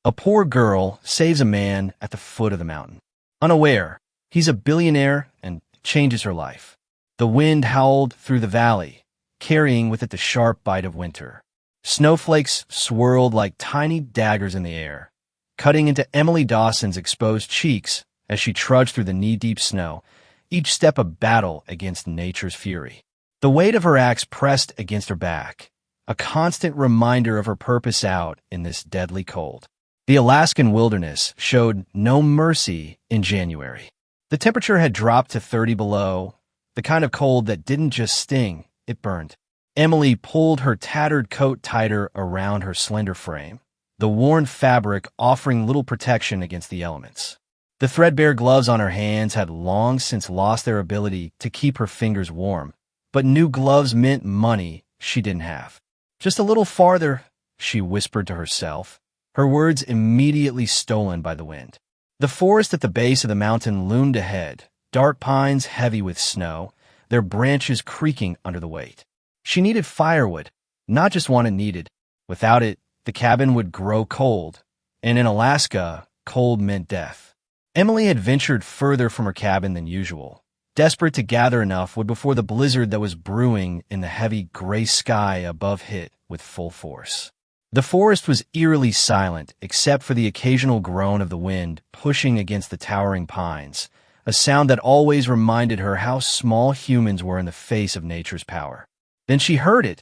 A poor girl saves a man at the foot of the mountain. Unaware, he's a billionaire and changes her life. The wind howled through the valley, carrying with it the sharp bite of winter. Snowflakes swirled like tiny daggers in the air, cutting into Emily Dawson's exposed cheeks as she trudged through the knee-deep snow, each step a battle against nature's fury. The weight of her axe pressed against her back, a constant reminder of her purpose out in this deadly cold. The Alaskan wilderness showed no mercy in January. The temperature had dropped to 30 below, the kind of cold that didn't just sting, it burned. Emily pulled her tattered coat tighter around her slender frame, the worn fabric offering little protection against the elements. The threadbare gloves on her hands had long since lost their ability to keep her fingers warm, but new gloves meant money she didn't have. Just a little farther, she whispered to herself, her words immediately stolen by the wind. The forest at the base of the mountain loomed ahead, dark pines heavy with snow, their branches creaking under the weight. She needed firewood, not just one it needed. Without it, the cabin would grow cold, and in Alaska, cold meant death. Emily had ventured further from her cabin than usual, desperate to gather enough wood before the blizzard that was brewing in the heavy gray sky above hit with full force. The forest was eerily silent except for the occasional groan of the wind pushing against the towering pines, a sound that always reminded her how small humans were in the face of nature's power. Then she heard it,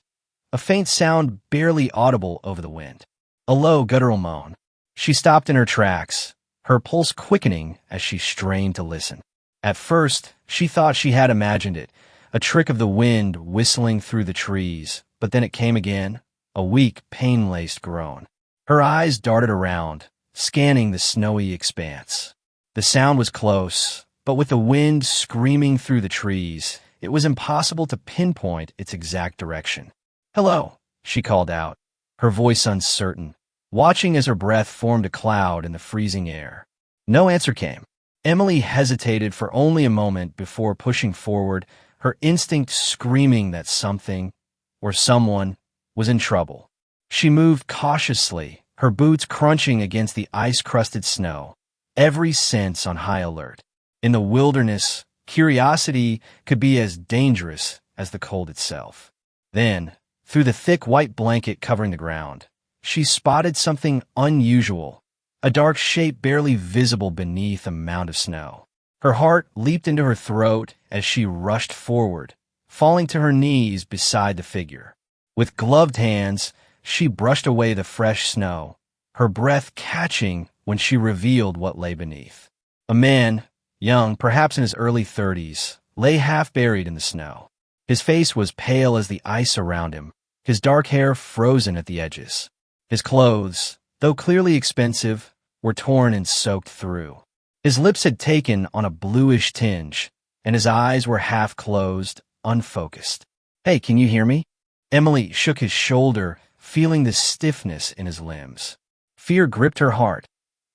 a faint sound barely audible over the wind. A low, guttural moan. She stopped in her tracks, her pulse quickening as she strained to listen. At first, she thought she had imagined it, a trick of the wind whistling through the trees, but then it came again, a weak, pain-laced groan. Her eyes darted around, scanning the snowy expanse. The sound was close, but with the wind screaming through the trees, it was impossible to pinpoint its exact direction. "Hello," she called out, her voice uncertain, watching as her breath formed a cloud in the freezing air. No answer came. Emily hesitated for only a moment before pushing forward, her instinct screaming that something, or someone, was in trouble. She moved cautiously, her boots crunching against the ice-crusted snow, every sense on high alert. In the wilderness, curiosity could be as dangerous as the cold itself. Then, through the thick white blanket covering the ground, she spotted something unusual, a dark shape barely visible beneath a mound of snow. Her heart leaped into her throat as she rushed forward, falling to her knees beside the figure. With gloved hands, she brushed away the fresh snow, her breath catching when she revealed what lay beneath. A man, young, perhaps in his early 30s, lay half buried in the snow. His face was pale as the ice around him, his dark hair frozen at the edges. His clothes, though clearly expensive, were torn and soaked through. His lips had taken on a bluish tinge, and his eyes were half closed, unfocused. "Hey, can you hear me?" Emily shook his shoulder, feeling the stiffness in his limbs. Fear gripped her heart.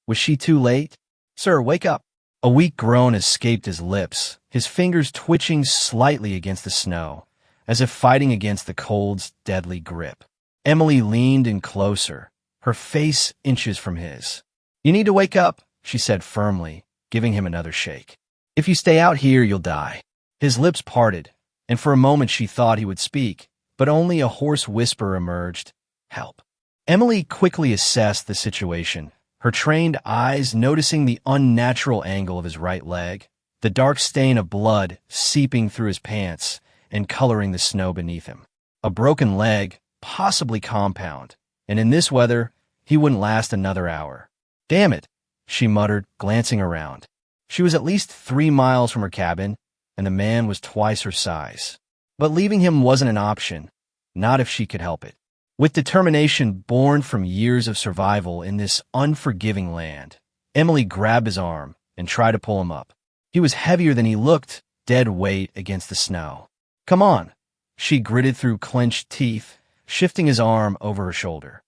Was she too late? "Sir, wake up." A weak groan escaped his lips, his fingers twitching slightly against the snow, as if fighting against the cold's deadly grip. Emily leaned in closer, her face inches from his. "You need to wake up," she said firmly, giving him another shake. "If you stay out here, you'll die." His lips parted, and for a moment she thought he would speak, but only a hoarse whisper emerged, "Help." Emily quickly assessed the situation, her trained eyes noticing the unnatural angle of his right leg, the dark stain of blood seeping through his pants and coloring the snow beneath him. A broken leg, possibly compound, and in this weather, he wouldn't last another hour. "Damn it," she muttered, glancing around. She was at least 3 miles from her cabin, and the man was twice her size. But leaving him wasn't an option, not if she could help it. With determination born from years of survival in this unforgiving land, Emily grabbed his arm and tried to pull him up. He was heavier than he looked, dead weight against the snow. "Come on," she gritted through clenched teeth, shifting his arm over her shoulder.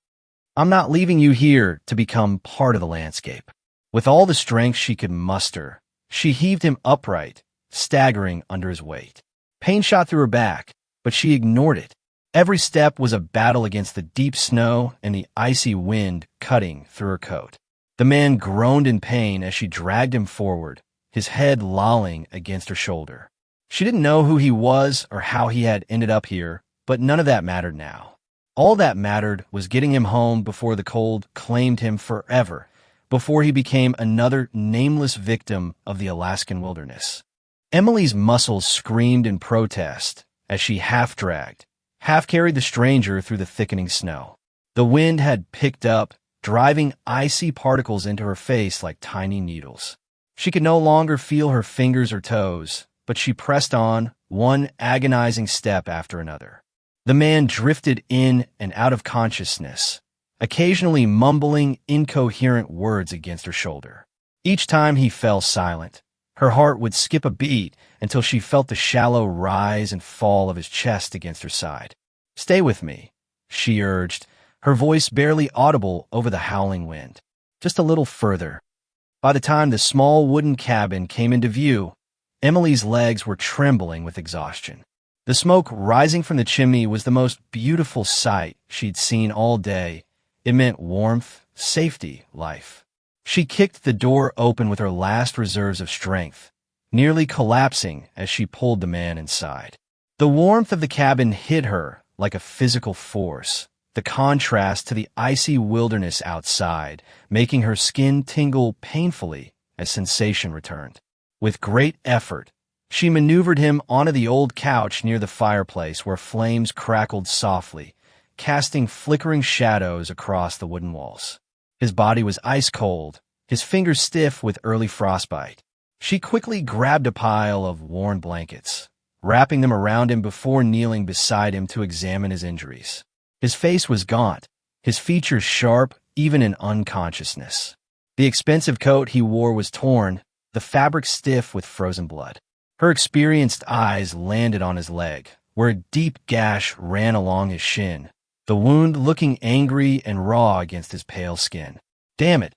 "I'm not leaving you here to become part of the landscape." With all the strength she could muster, she heaved him upright, staggering under his weight. Pain shot through her back, but she ignored it. Every step was a battle against the deep snow and the icy wind cutting through her coat. The man groaned in pain as she dragged him forward, his head lolling against her shoulder. She didn't know who he was or how he had ended up here, but none of that mattered now. All that mattered was getting him home before the cold claimed him forever, before he became another nameless victim of the Alaskan wilderness. Emily's muscles screamed in protest as she half-dragged, half-carried the stranger through the thickening snow. The wind had picked up, driving icy particles into her face like tiny needles. She could no longer feel her fingers or toes, but she pressed on, one agonizing step after another. The man drifted in and out of consciousness, occasionally mumbling incoherent words against her shoulder. Each time he fell silent, her heart would skip a beat until she felt the shallow rise and fall of his chest against her side. "Stay with me," she urged, her voice barely audible over the howling wind. "Just a little further." By the time the small wooden cabin came into view, Emily's legs were trembling with exhaustion. The smoke rising from the chimney was the most beautiful sight she'd seen all day. It meant warmth, safety, life. She kicked the door open with her last reserves of strength, nearly collapsing as she pulled the man inside. The warmth of the cabin hit her like a physical force, the contrast to the icy wilderness outside, making her skin tingle painfully as sensation returned. With great effort, she maneuvered him onto the old couch near the fireplace where flames crackled softly, casting flickering shadows across the wooden walls. His body was ice cold, his fingers stiff with early frostbite. She quickly grabbed a pile of worn blankets, wrapping them around him before kneeling beside him to examine his injuries. His face was gaunt, his features sharp even in unconsciousness. The expensive coat he wore was torn, the fabric stiff with frozen blood. Her experienced eyes landed on his leg, where a deep gash ran along his shin, the wound looking angry and raw against his pale skin. "Damn it,"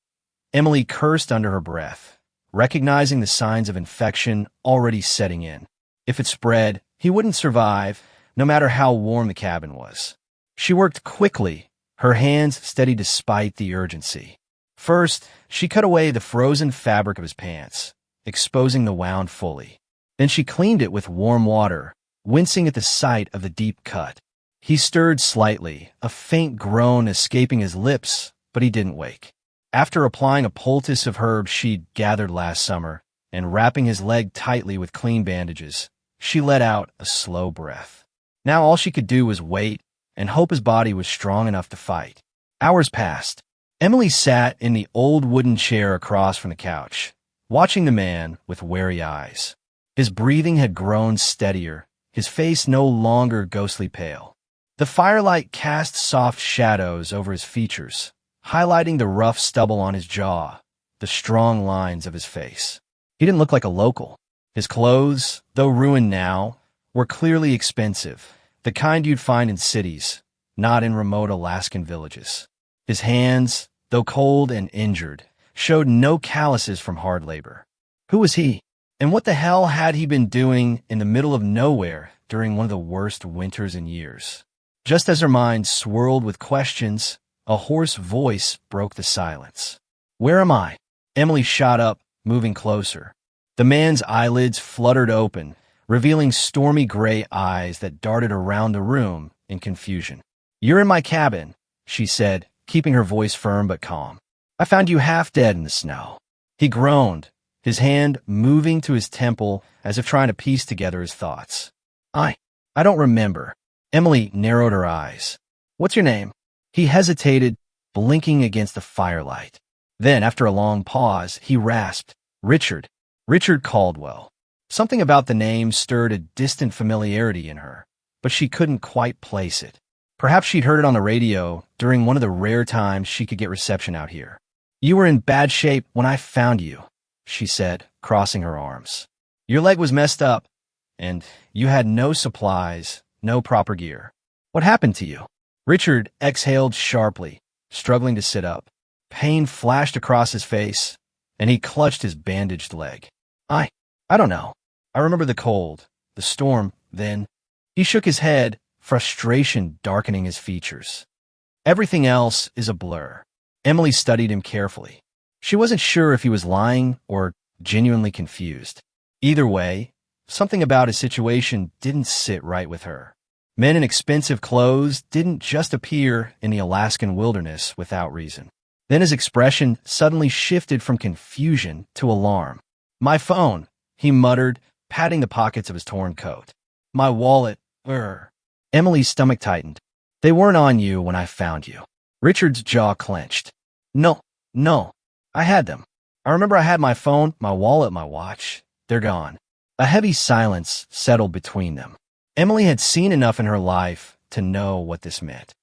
Emily cursed under her breath, recognizing the signs of infection already setting in. If it spread, he wouldn't survive, no matter how warm the cabin was. She worked quickly, her hands steady despite the urgency. First, she cut away the frozen fabric of his pants, exposing the wound fully. Then she cleaned it with warm water, wincing at the sight of the deep cut. He stirred slightly, a faint groan escaping his lips, but he didn't wake. After applying a poultice of herbs she'd gathered last summer and wrapping his leg tightly with clean bandages, she let out a slow breath. Now all she could do was wait and hope his body was strong enough to fight. Hours passed. Emily sat in the old wooden chair across from the couch, watching the man with wary eyes. His breathing had grown steadier, his face no longer ghostly pale. The firelight cast soft shadows over his features, highlighting the rough stubble on his jaw, the strong lines of his face. He didn't look like a local. His clothes, though ruined now, were clearly expensive, the kind you'd find in cities, not in remote Alaskan villages. His hands, though cold and injured, showed no calluses from hard labor. Who was he? And what the hell had he been doing in the middle of nowhere during one of the worst winters in years? Just as her mind swirled with questions, a hoarse voice broke the silence. "Where am I?" Emily shot up, moving closer. The man's eyelids fluttered open, revealing stormy gray eyes that darted around the room in confusion. "You're in my cabin," she said, keeping her voice firm but calm. "I found you half dead in the snow." He groaned, his hand moving to his temple as if trying to piece together his thoughts. I don't remember." Emily narrowed her eyes. "What's your name?" He hesitated, blinking against the firelight. Then, after a long pause, he rasped, "Richard. Richard Caldwell." Something about the name stirred a distant familiarity in her, but she couldn't quite place it. Perhaps she'd heard it on the radio during one of the rare times she could get reception out here. "You were in bad shape when I found you," she said, crossing her arms. "Your leg was messed up, and you had no supplies, no proper gear. What happened to you?" Richard exhaled sharply, struggling to sit up. Pain flashed across his face, and he clutched his bandaged leg. I don't know. I remember the cold, the storm, then." He shook his head, frustration darkening his features. Everything else is a blur. Emily studied him carefully. She wasn't sure if he was lying or genuinely confused. Either way, something about his situation didn't sit right with her. Men in expensive clothes didn't just appear in the Alaskan wilderness without reason. Then his expression suddenly shifted from confusion to alarm. "My phone," he muttered, patting the pockets of his torn coat. "My wallet, Emily's stomach tightened. "They weren't on you when I found you." Richard's jaw clenched. No, I had them. I remember I had my phone, my wallet, my watch. They're gone." A heavy silence settled between them. Emily had seen enough in her life to know what this meant.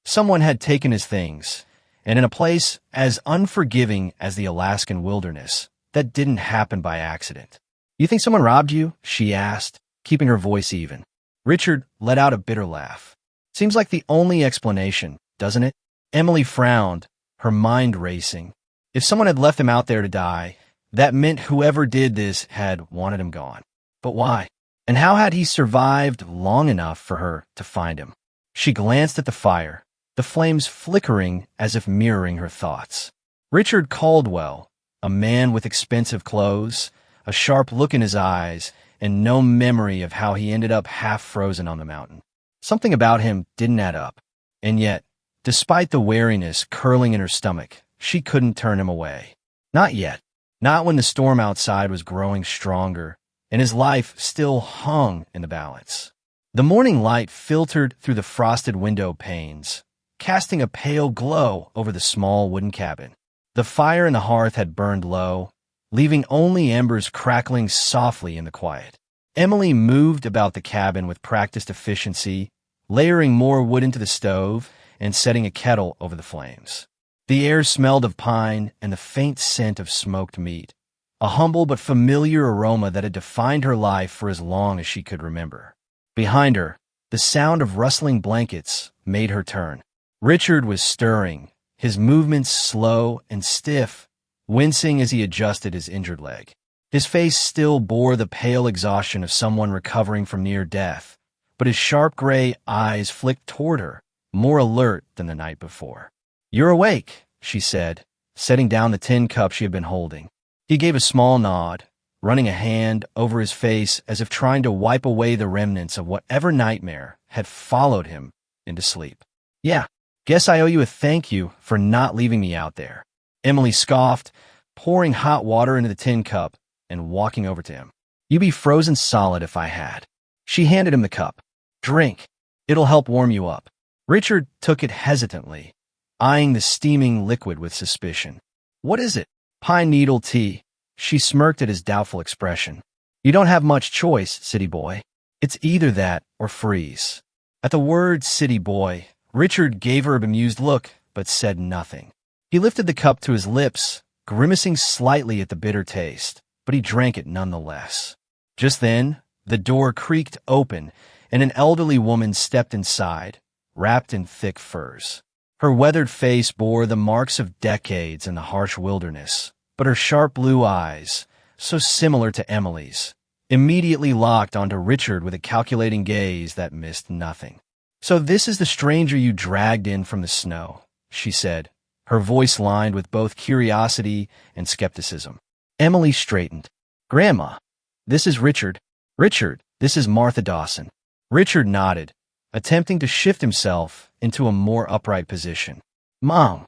Someone had taken his things, and in a place as unforgiving as the Alaskan wilderness, that didn't happen by accident. "You think someone robbed you?" she asked, keeping her voice even. Richard let out a bitter laugh. "Seems like the only explanation, doesn't it?" Emily frowned, her mind racing. If someone had left him out there to die, that meant whoever did this had wanted him gone. But why? And how had he survived long enough for her to find him? She glanced at the fire, the flames flickering as if mirroring her thoughts. Richard Caldwell, a man with expensive clothes, a sharp look in his eyes, and no memory of how he ended up half frozen on the mountain. Something about him didn't add up. And yet, despite the wariness curling in her stomach, she couldn't turn him away. Not yet. Not when the storm outside was growing stronger, and his life still hung in the balance. The morning light filtered through the frosted window panes, casting a pale glow over the small wooden cabin. The fire in the hearth had burned low, leaving only embers crackling softly in the quiet. Emily moved about the cabin with practiced efficiency, layering more wood into the stove and setting a kettle over the flames. The air smelled of pine and the faint scent of smoked meat, a humble but familiar aroma that had defined her life for as long as she could remember. Behind her, the sound of rustling blankets made her turn. Richard was stirring, his movements slow and stiff, wincing as he adjusted his injured leg. His face still bore the pale exhaustion of someone recovering from near death, but his sharp gray eyes flicked toward her, more alert than the night before. "You're awake," she said, setting down the tin cup she had been holding. He gave a small nod, running a hand over his face as if trying to wipe away the remnants of whatever nightmare had followed him into sleep. "Yeah, guess I owe you a thank you for not leaving me out there." Emily scoffed, pouring hot water into the tin cup and walking over to him. "You'd be frozen solid if I had." She handed him the cup. "Drink. It'll help warm you up." Richard took it hesitantly, eyeing the steaming liquid with suspicion. "What is it?" "Pine needle tea." She smirked at his doubtful expression. "You don't have much choice, city boy. It's either that or freeze." At the word city boy, Richard gave her a bemused look, but said nothing. He lifted the cup to his lips, grimacing slightly at the bitter taste, but he drank it nonetheless. Just then, the door creaked open, and an elderly woman stepped inside, wrapped in thick furs. Her weathered face bore the marks of decades in the harsh wilderness, but her sharp blue eyes, so similar to Emily's, immediately locked onto Richard with a calculating gaze that missed nothing. "So this is the stranger you dragged in from the snow," she said, her voice lined with both curiosity and skepticism. Emily straightened. "Grandma, this is Richard." "Richard, this is Martha Dawson." Richard nodded, attempting to shift himself into a more upright position. "Mom."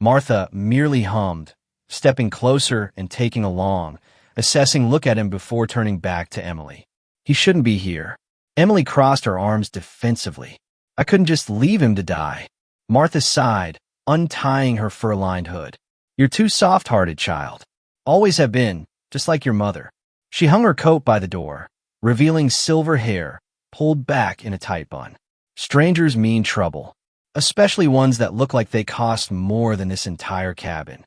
Martha merely hummed, stepping closer and taking a long, assessing look at him before turning back to Emily. "He shouldn't be here." Emily crossed her arms defensively. "I couldn't just leave him to die." Martha sighed, untying her fur-lined hood. "You're too soft-hearted, child. Always have been, just like your mother." She hung her coat by the door, revealing silver hair, pulled back in a tight bun. "Strangers mean trouble, especially ones that look like they cost more than this entire cabin."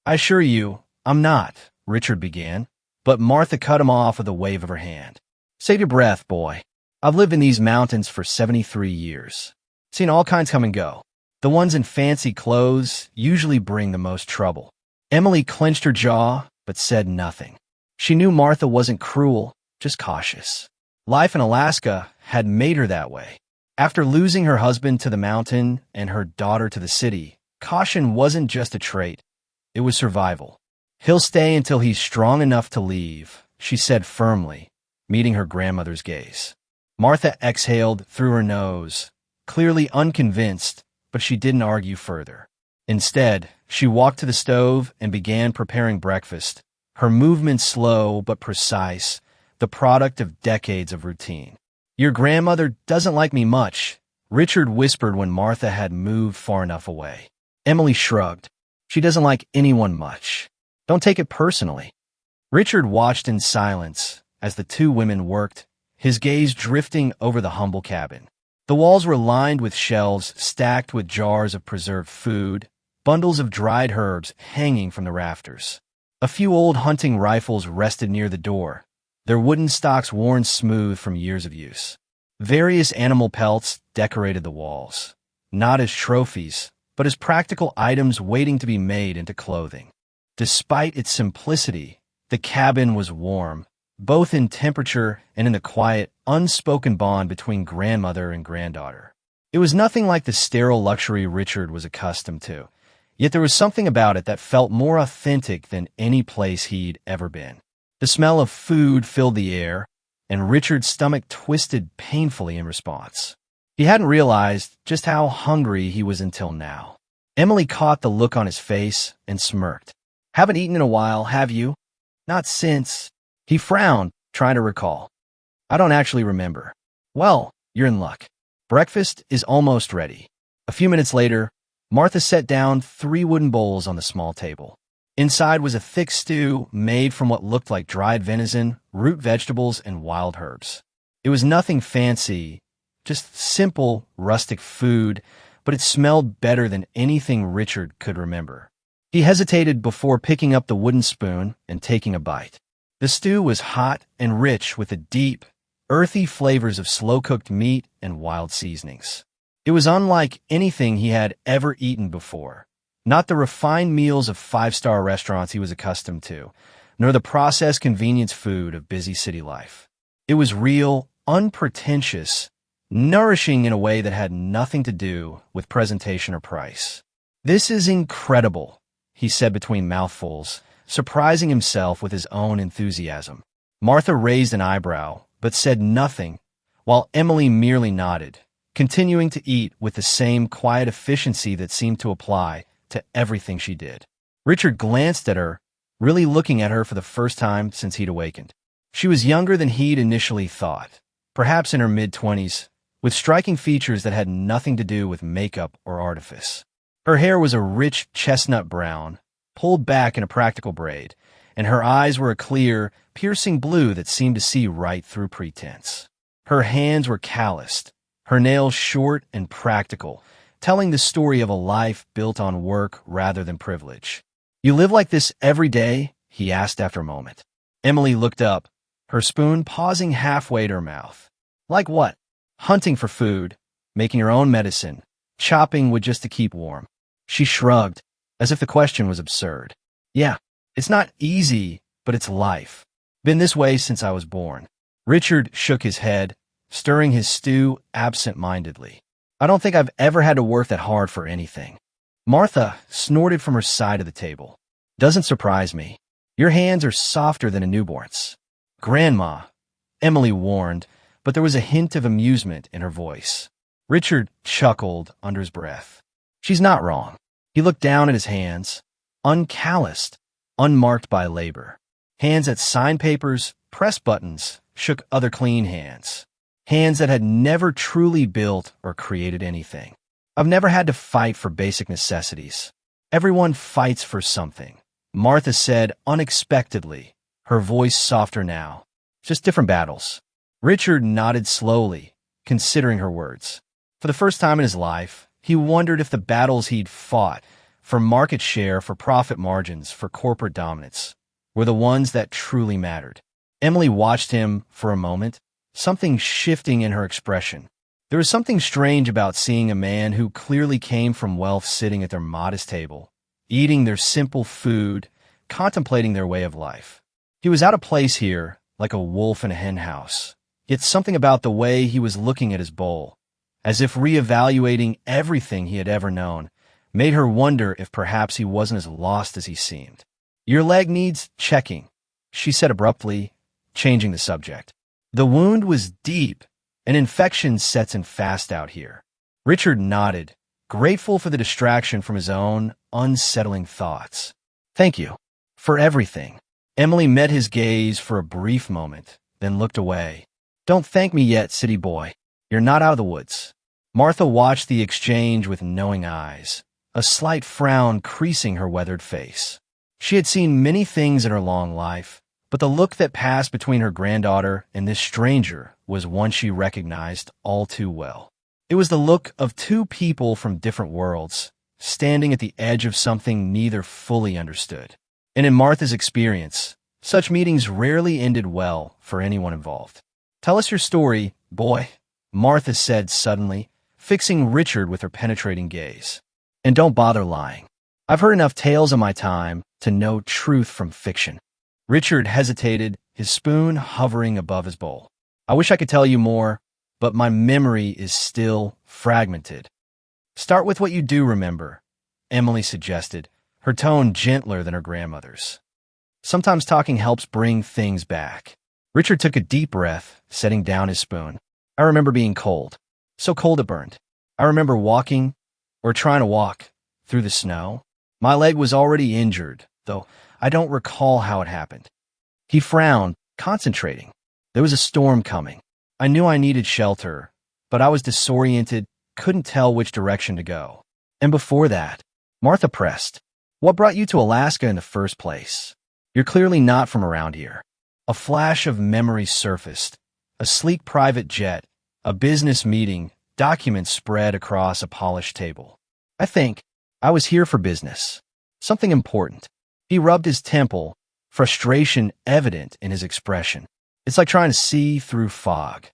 "I assure you, I'm not," Richard began, but Martha cut him off with a wave of her hand. "Save your breath, boy. I've lived in these mountains for 73 years. Seen all kinds come and go. The ones in fancy clothes usually bring the most trouble." Emily clenched her jaw, but said nothing. She knew Martha wasn't cruel, just cautious. Life in Alaska had made her that way. After losing her husband to the mountain and her daughter to the city, caution wasn't just a trait, it was survival. "He'll stay until he's strong enough to leave," she said firmly, meeting her grandmother's gaze. Martha exhaled through her nose, clearly unconvinced, but she didn't argue further. Instead, she walked to the stove and began preparing breakfast, her movements slow but precise, the product of decades of routine. "Your grandmother doesn't like me much," Richard whispered when Martha had moved far enough away. Emily shrugged. "She doesn't like anyone much. Don't take it personally." Richard watched in silence as the two women worked, his gaze drifting over the humble cabin. The walls were lined with shelves stacked with jars of preserved food, bundles of dried herbs hanging from the rafters. A few old hunting rifles rested near the door, their wooden stocks worn smooth from years of use. Various animal pelts decorated the walls, not as trophies, but as practical items waiting to be made into clothing. Despite its simplicity, the cabin was warm, both in temperature and in the quiet, unspoken bond between grandmother and granddaughter. It was nothing like the sterile luxury Richard was accustomed to, yet there was something about it that felt more authentic than any place he'd ever been. The smell of food filled the air, and Richard's stomach twisted painfully in response. He hadn't realized just how hungry he was until now. Emily caught the look on his face and smirked. "Haven't eaten in a while, have you?" "Not since." He frowned, trying to recall. "I don't actually remember." "Well, you're in luck. Breakfast is almost ready." A few minutes later, Martha set down 3 wooden bowls on the small table. Inside was a thick stew made from what looked like dried venison, root vegetables, and wild herbs. It was nothing fancy, just simple, rustic food, but it smelled better than anything Richard could remember. He hesitated before picking up the wooden spoon and taking a bite. The stew was hot and rich with the deep, earthy flavors of slow-cooked meat and wild seasonings. It was unlike anything he had ever eaten before, not the refined meals of 5-star restaurants he was accustomed to, nor the processed convenience food of busy city life. It was real, unpretentious, nourishing in a way that had nothing to do with presentation or price. "This is incredible," he said between mouthfuls, surprising himself with his own enthusiasm. Martha raised an eyebrow, but said nothing, while Emily merely nodded, continuing to eat with the same quiet efficiency that seemed to apply to everything she did. Richard glanced at her, really looking at her for the first time since he'd awakened. She was younger than he'd initially thought, perhaps in her mid-20s, with striking features that had nothing to do with makeup or artifice. Her hair was a rich chestnut brown, pulled back in a practical braid, and her eyes were a clear, piercing blue that seemed to see right through pretense. Her hands were calloused, her nails short and practical, telling the story of a life built on work rather than privilege. "You live like this every day?" he asked after a moment. Emily looked up, her spoon pausing halfway to her mouth. "Like what?" "Hunting for food, making your own medicine, chopping wood just to keep warm." She shrugged, as if the question was absurd. "Yeah, it's not easy, but it's life. Been this way since I was born." Richard shook his head, stirring his stew absent-mindedly. "I don't think I've ever had to work that hard for anything." Martha snorted from her side of the table. "Doesn't surprise me. Your hands are softer than a newborn's." "Grandma," Emily warned, but there was a hint of amusement in her voice. Richard chuckled under his breath. "She's not wrong." He looked down at his hands, uncalloused, unmarked by labor. Hands that signed papers, pressed buttons, shook other clean hands. Hands that had never truly built or created anything. "I've never had to fight for basic necessities. Everyone fights for something," Martha said unexpectedly, her voice softer now. "Just different battles." Richard nodded slowly, considering her words. For the first time in his life, he wondered if the battles he'd fought, for market share, for profit margins, for corporate dominance, were the ones that truly mattered. Emily watched him for a moment, something shifting in her expression. There was something strange about seeing a man who clearly came from wealth sitting at their modest table, eating their simple food, contemplating their way of life. He was out of place here, like a wolf in a hen house. Yet something about the way he was looking at his bowl, as if reevaluating everything he had ever known, made her wonder if perhaps he wasn't as lost as he seemed. "Your leg needs checking," she said abruptly, changing the subject. The wound was deep. An infection sets in fast out here. Richard nodded, grateful for the distraction from his own unsettling thoughts. "Thank you for everything." Emily met his gaze for a brief moment, then looked away. "Don't thank me yet, city boy. You're not out of the woods." Martha watched the exchange with knowing eyes, a slight frown creasing her weathered face. She had seen many things in her long life, but the look that passed between her granddaughter and this stranger was one she recognized all too well. It was the look of two people from different worlds, standing at the edge of something neither fully understood. And in Martha's experience, such meetings rarely ended well for anyone involved. "Tell us your story, boy," Martha said suddenly, fixing Richard with her penetrating gaze. "And don't bother lying. I've heard enough tales in my time to know truth from fiction." Richard hesitated, his spoon hovering above his bowl. "I wish I could tell you more, but my memory is still fragmented." "Start with what you do remember," Emily suggested, her tone gentler than her grandmother's. "Sometimes talking helps bring things back." Richard took a deep breath, setting down his spoon. "I remember being cold, so cold it burned. I remember walking, or trying to walk, through the snow. My leg was already injured, though I don't recall how it happened." He frowned, concentrating. There was a storm coming. I knew I needed shelter, but I was disoriented, couldn't tell which direction to go. "And before that," Martha pressed, "what brought you to Alaska in the first place? You're clearly not from around here." A flash of memory surfaced. A sleek private jet, a business meeting, documents spread across a polished table. I was here for business. Something important." He rubbed his temple, frustration evident in his expression. "It's like trying to see through fog."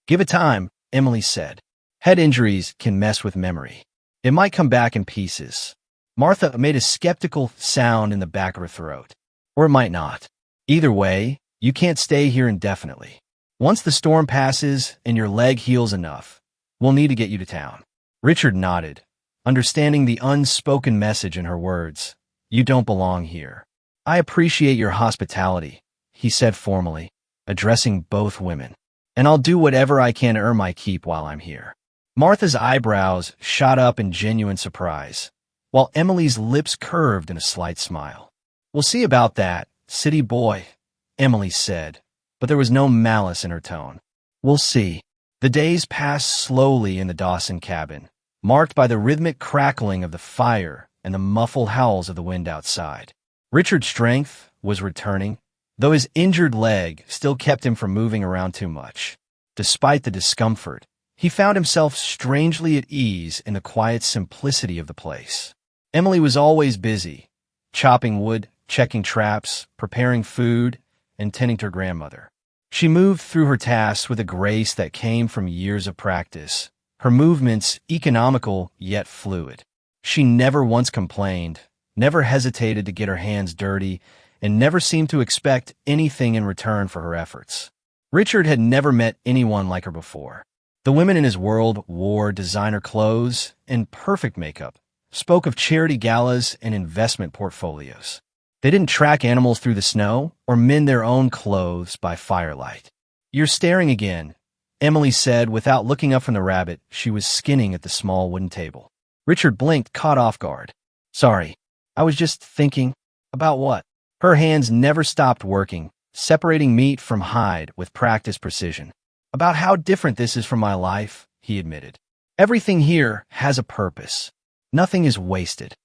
"Give it time," Emily said. "Head injuries can mess with memory. It might come back in pieces." Martha made a skeptical sound in the back of her throat. "Or it might not. Either way, you can't stay here indefinitely. Once the storm passes and your leg heals enough, we'll need to get you to town." Richard nodded, understanding the unspoken message in her words. "You don't belong here." "I appreciate your hospitality," he said formally, addressing both women. "And I'll do whatever I can to earn my keep while I'm here." Martha's eyebrows shot up in genuine surprise, while Emily's lips curved in a slight smile. "We'll see about that, city boy," Emily said, but there was no malice in her tone. "We'll see." The days passed slowly in the Dawson cabin, marked by the rhythmic crackling of the fire and the muffled howls of the wind outside. Richard's strength was returning, though his injured leg still kept him from moving around too much. Despite the discomfort, he found himself strangely at ease in the quiet simplicity of the place. Emily was always busy, chopping wood, checking traps, preparing food, and tending to her grandmother. She moved through her tasks with a grace that came from years of practice, her movements economical yet fluid. She never once complained, never hesitated to get her hands dirty, and never seemed to expect anything in return for her efforts. Richard had never met anyone like her before. The women in his world wore designer clothes and perfect makeup, spoke of charity galas and investment portfolios. They didn't track animals through the snow or mend their own clothes by firelight. "You're staring again," Emily said without looking up from the rabbit she was skinning at the small wooden table. Richard blinked, caught off guard. "Sorry, I was just thinking." "About what?" Her hands never stopped working, separating meat from hide with practiced precision. "About how different this is from my life," he admitted. "Everything here has a purpose. Nothing is wasted."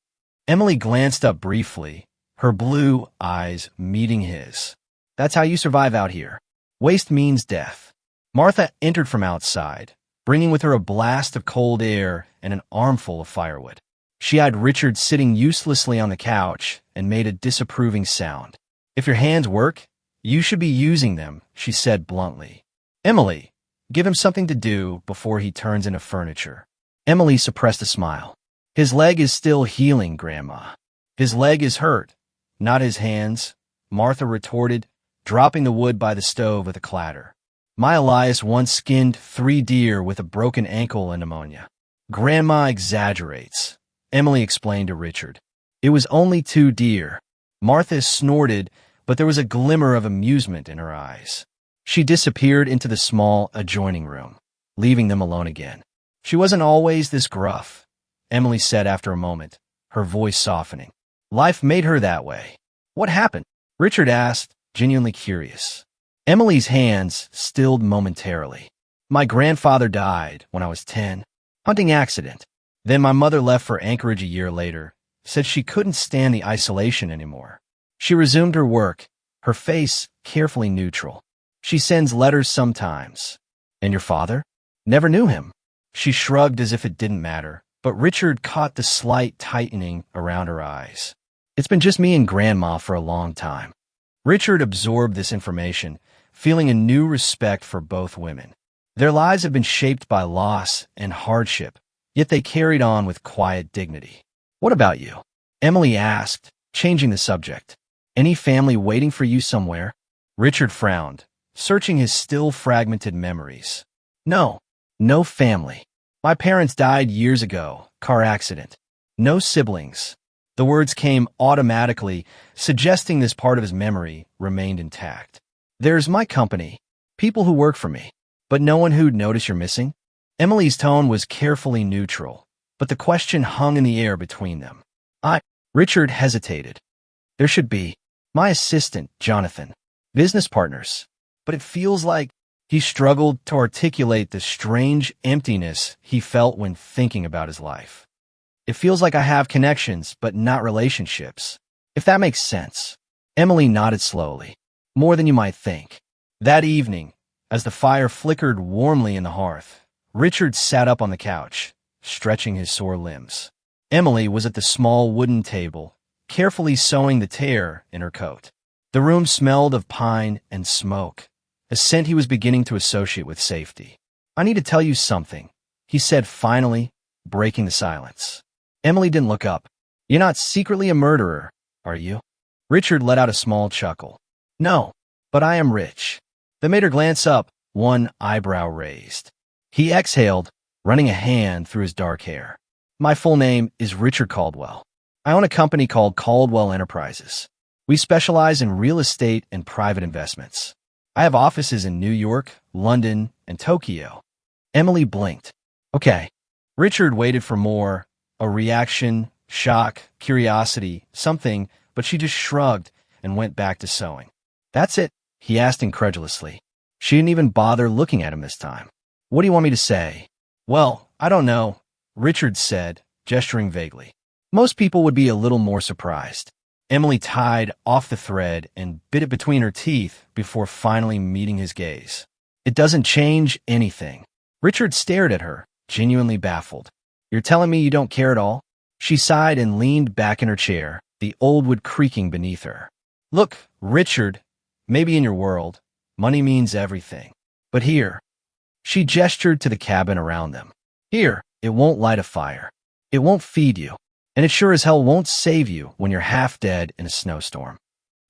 Emily glanced up briefly, her blue eyes meeting his. "That's how you survive out here. Waste means death." Martha entered from outside, bringing with her a blast of cold air and an armful of firewood. She eyed Richard sitting uselessly on the couch and made a disapproving sound. "If your hands work, you should be using them," she said bluntly. "Emily, give him something to do before he turns into furniture." Emily suppressed a smile. "His leg is still healing, Grandma." "His leg is hurt, not his hands," Martha retorted, dropping the wood by the stove with a clatter. My Elias once skinned 3 deer with a broken ankle and pneumonia. Grandma exaggerates, Emily explained to Richard. It was only 2 deer. Martha snorted, but there was a glimmer of amusement in her eyes. She disappeared into the small adjoining room, leaving them alone again. She wasn't always this gruff, Emily said after a moment, her voice softening. Life made her that way. What happened? Richard asked, genuinely curious. Emily's hands stilled momentarily. My grandfather died when I was 10. Hunting accident. Then my mother left for Anchorage a year later, said she couldn't stand the isolation anymore. She resumed her work, her face carefully neutral. She sends letters sometimes. And your father? Never knew him. She shrugged as if it didn't matter, but Richard caught the slight tightening around her eyes. It's been just me and Grandma for a long time. Richard absorbed this information, feeling a new respect for both women. Their lives had been shaped by loss and hardship, yet they carried on with quiet dignity. What about you? Emily asked, changing the subject. Any family waiting for you somewhere? Richard frowned, searching his still fragmented memories. No family. My parents died years ago, car accident. No siblings. The words came automatically, suggesting this part of his memory remained intact. There's my company, people who work for me, but no one who'd notice you're missing? Emily's tone was carefully neutral, but the question hung in the air between them. Richard hesitated. There should be. My assistant, Jonathan. Business partners. But it feels like he struggled to articulate the strange emptiness he felt when thinking about his life. It feels like I have connections, but not relationships. If that makes sense. Emily nodded slowly. More than you might think. That evening, as the fire flickered warmly in the hearth, Richard sat up on the couch, stretching his sore limbs. Emily was at the small wooden table, carefully sewing the tear in her coat. The room smelled of pine and smoke, a scent he was beginning to associate with safety. I need to tell you something, he said finally, breaking the silence. Emily didn't look up. You're not secretly a murderer, are you? Richard let out a small chuckle. No, but I am rich. That made her glance up, one eyebrow raised. He exhaled, running a hand through his dark hair. My full name is Richard Caldwell. I own a company called Caldwell Enterprises. We specialize in real estate and private investments. I have offices in New York, London, and Tokyo. Emily blinked. Okay. Richard waited for more, a reaction, shock, curiosity, something, but she just shrugged and went back to sewing. That's it, he asked incredulously. She didn't even bother looking at him this time. What do you want me to say? Well, I don't know, Richard said, gesturing vaguely. Most people would be a little more surprised. Emily tied off the thread and bit it between her teeth before finally meeting his gaze. It doesn't change anything. Richard stared at her, genuinely baffled. You're telling me you don't care at all? She sighed and leaned back in her chair, the old wood creaking beneath her. Look, Richard, maybe in your world, money means everything. But here, she gestured to the cabin around them. Here, it won't light a fire. It won't feed you. And it sure as hell won't save you when you're half dead in a snowstorm.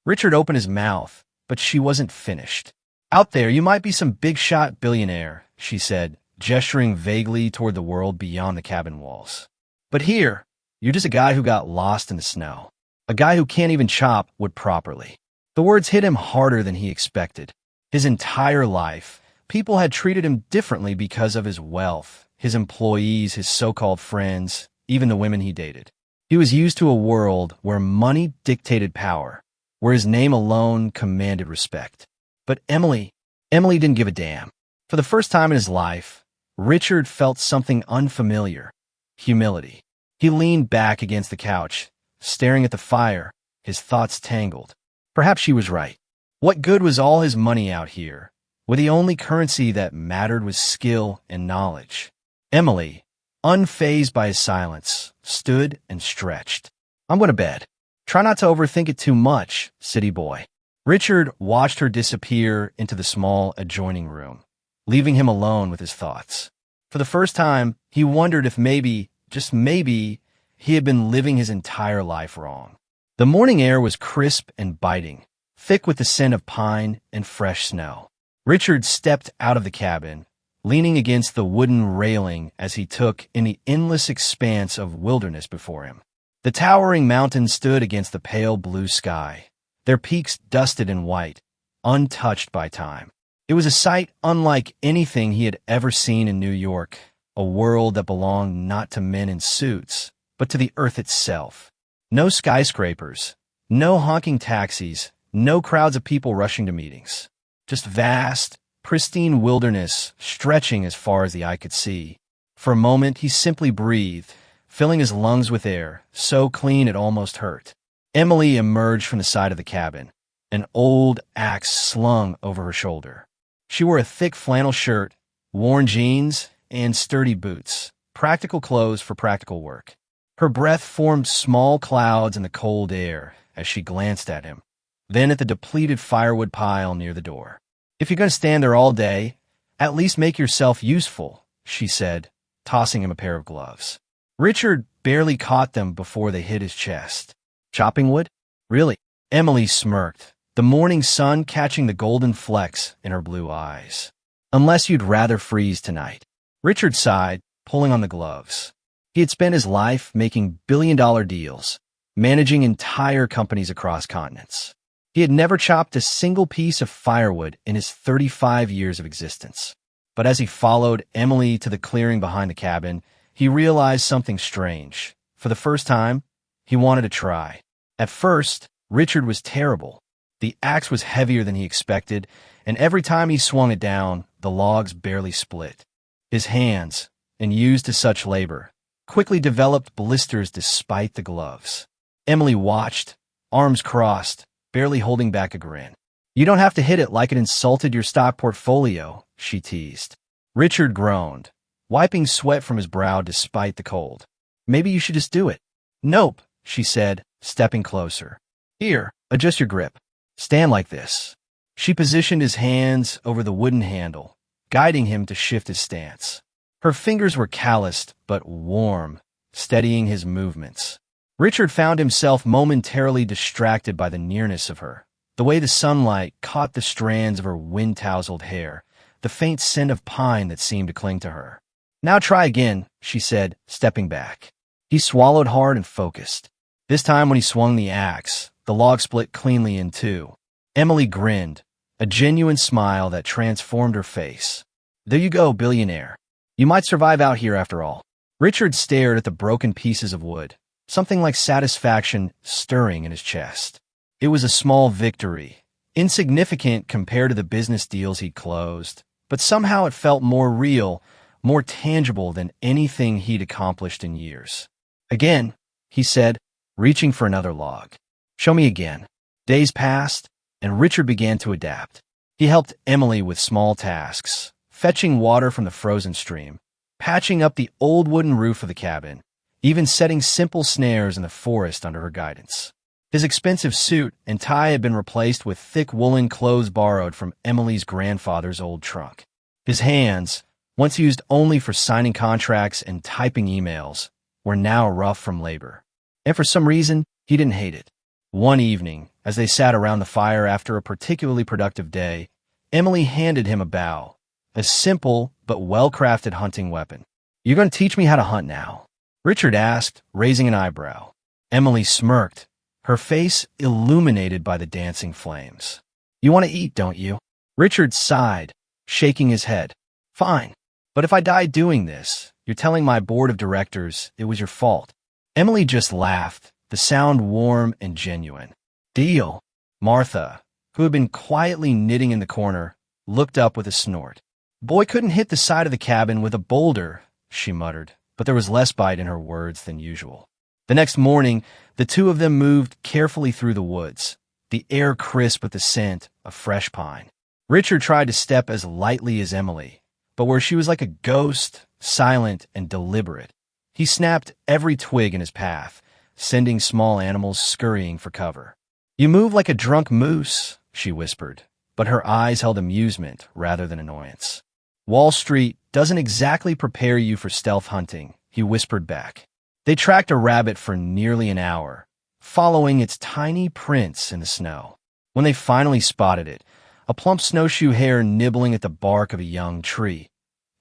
Richard opened his mouth, but she wasn't finished. Out there, you might be some big-shot billionaire, she said, gesturing vaguely toward the world beyond the cabin walls. But here, you're just a guy who got lost in the snow. A guy who can't even chop wood properly. The words hit him harder than he expected. His entire life, people had treated him differently because of his wealth, his employees, his so-called friends, even the women he dated. He was used to a world where money dictated power, where his name alone commanded respect. But Emily didn't give a damn. For the first time in his life, Richard felt something unfamiliar, humility. He leaned back against the couch, staring at the fire, his thoughts tangled. Perhaps she was right. What good was all his money out here, where the only currency that mattered was skill and knowledge? Emily, unfazed by his silence, stood and stretched. I'm going to bed. Try not to overthink it too much, city boy. Richard watched her disappear into the small adjoining room, leaving him alone with his thoughts. For the first time, he wondered if maybe, just maybe, he had been living his entire life wrong. The morning air was crisp and biting, thick with the scent of pine and fresh snow. Richard stepped out of the cabin, leaning against the wooden railing as he took in the endless expanse of wilderness before him. The towering mountains stood against the pale blue sky, their peaks dusted in white, untouched by time. It was a sight unlike anything he had ever seen in New York, a world that belonged not to men in suits, but to the earth itself. No skyscrapers, no honking taxis, no crowds of people rushing to meetings. Just vast, pristine wilderness stretching as far as the eye could see. For a moment, he simply breathed, filling his lungs with air, so clean it almost hurt. Emily emerged from the side of the cabin, an old axe slung over her shoulder. She wore a thick flannel shirt, worn jeans, and sturdy boots, practical clothes for practical work. Her breath formed small clouds in the cold air as she glanced at him, then at the depleted firewood pile near the door. "If you're going to stand there all day, at least make yourself useful," she said, tossing him a pair of gloves. Richard barely caught them before they hit his chest. "Chopping wood? Really?" Emily smirked, the morning sun catching the golden flecks in her blue eyes. "Unless you'd rather freeze tonight." Richard sighed, pulling on the gloves. He had spent his life making billion-dollar deals, managing entire companies across continents. He had never chopped a single piece of firewood in his 35 years of existence. But as he followed Emily to the clearing behind the cabin, he realized something strange. For the first time, he wanted to try. At first, Richard was terrible. The axe was heavier than he expected, and every time he swung it down, the logs barely split. His hands, unused to such labor, quickly developed blisters despite the gloves. Emily watched, arms crossed, barely holding back a grin. "You don't have to hit it like it insulted your stock portfolio," she teased. Richard groaned, wiping sweat from his brow despite the cold. "Maybe you should just do it." "Nope," she said, stepping closer. "Here, adjust your grip. Stand like this." She positioned his hands over the wooden handle, guiding him to shift his stance. Her fingers were calloused but warm, steadying his movements. Richard found himself momentarily distracted by the nearness of her, the way the sunlight caught the strands of her wind-tousled hair, the faint scent of pine that seemed to cling to her. "Now try again," she said, stepping back. He swallowed hard and focused. This time when he swung the axe, the log split cleanly in two. Emily grinned, a genuine smile that transformed her face. "There you go, billionaire. You might survive out here after all." Richard stared at the broken pieces of wood, something like satisfaction stirring in his chest. It was a small victory, insignificant compared to the business deals he'd closed, but somehow it felt more real, more tangible than anything he'd accomplished in years. "Again," he said, reaching for another log. "Show me again." Days passed, and Richard began to adapt. He helped Emily with small tasks, fetching water from the frozen stream, patching up the old wooden roof of the cabin, even setting simple snares in the forest under her guidance. His expensive suit and tie had been replaced with thick woolen clothes borrowed from Emily's grandfather's old trunk. His hands, once used only for signing contracts and typing emails, were now rough from labor. And for some reason, he didn't hate it. One evening, as they sat around the fire after a particularly productive day, Emily handed him a bow, a simple but well-crafted hunting weapon. "You're going to teach me how to hunt now?" Richard asked, raising an eyebrow. Emily smirked, her face illuminated by the dancing flames. "You want to eat, don't you?" Richard sighed, shaking his head. "Fine. But if I die doing this, you're telling my board of directors it was your fault." Emily just laughed, the sound warm and genuine. "Deal." Martha, who had been quietly knitting in the corner, looked up with a snort. "Boy couldn't hit the side of the cabin with a boulder," she muttered, but there was less bite in her words than usual. The next morning, the two of them moved carefully through the woods, the air crisp with the scent of fresh pine. Richard tried to step as lightly as Emily, but where she was like a ghost, silent and deliberate, he snapped every twig in his path, sending small animals scurrying for cover. "You move like a drunk moose," she whispered, but her eyes held amusement rather than annoyance. "Wall Street doesn't exactly prepare you for stealth hunting," he whispered back. They tracked a rabbit for nearly an hour, following its tiny prints in the snow. When they finally spotted it, a plump snowshoe hare nibbling at the bark of a young tree.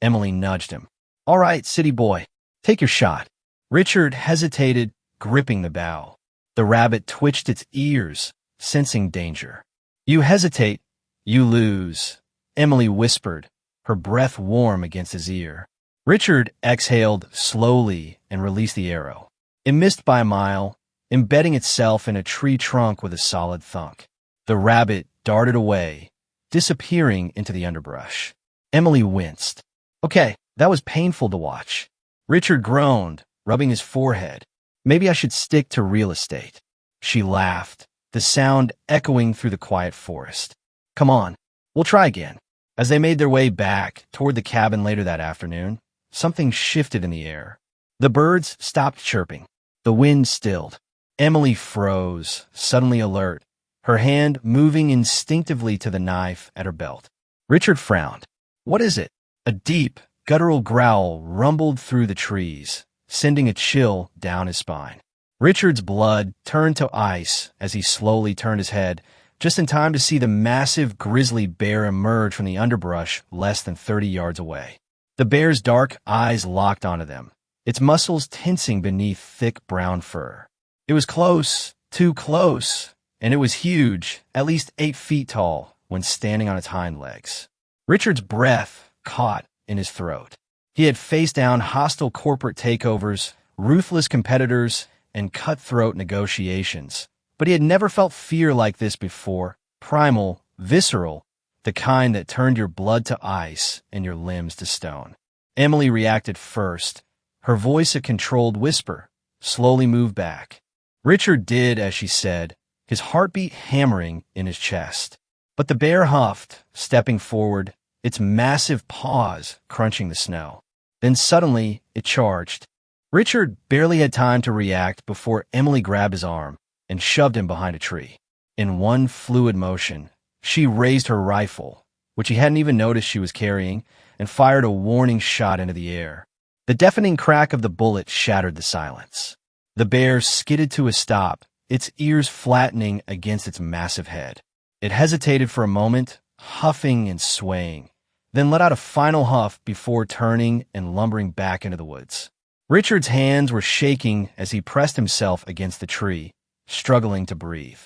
Emily nudged him. "All right, city boy, take your shot." Richard hesitated, gripping the bough. The rabbit twitched its ears, sensing danger. "You hesitate, you lose," Emily whispered, her breath warm against his ear. Richard exhaled slowly and released the arrow. It missed by a mile, embedding itself in a tree trunk with a solid thunk. The rabbit darted away, disappearing into the underbrush. Emily winced. "Okay, that was painful to watch." Richard groaned, rubbing his forehead. "Maybe I should stick to real estate." She laughed, the sound echoing through the quiet forest. "Come on, we'll try again." As they made their way back toward the cabin later that afternoon, something shifted in the air. The birds stopped chirping. The wind stilled. Emily froze, suddenly alert, her hand moving instinctively to the knife at her belt. Richard frowned. "What is it?" A deep, guttural growl rumbled through the trees, sending a chill down his spine. Richard's blood turned to ice as he slowly turned his head, just in time to see the massive grizzly bear emerge from the underbrush less than 30 yards away. The bear's dark eyes locked onto them, its muscles tensing beneath thick brown fur. It was close, too close, and it was huge, at least 8 feet tall, when standing on its hind legs. Richard's breath caught in his throat. He had faced down hostile corporate takeovers, ruthless competitors, and cutthroat negotiations, but he had never felt fear like this before, primal, visceral, the kind that turned your blood to ice and your limbs to stone. Emily reacted first, her voice a controlled whisper, slowly moved back. Richard did as she said, his heartbeat hammering in his chest. But the bear huffed, stepping forward, its massive paws crunching the snow. Then suddenly, it charged. Richard barely had time to react before Emily grabbed his arm and shoved him behind a tree. In one fluid motion, she raised her rifle, which he hadn't even noticed she was carrying, and fired a warning shot into the air. The deafening crack of the bullet shattered the silence. The bear skidded to a stop, its ears flattening against its massive head. It hesitated for a moment, huffing and swaying, then let out a final huff before turning and lumbering back into the woods. Richard's hands were shaking as he pressed himself against the tree, struggling to breathe.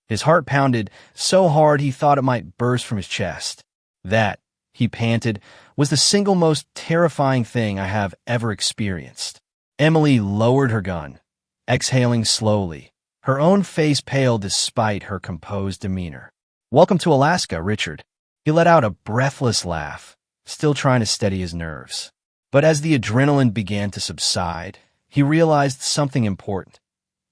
His heart pounded so hard he thought it might burst from his chest. "That," he panted, "was the single most terrifying thing I have ever experienced." Emily lowered her gun, exhaling slowly, her own face pale despite her composed demeanor. "Welcome to Alaska, Richard." He let out a breathless laugh, still trying to steady his nerves. But as the adrenaline began to subside, he realized something important.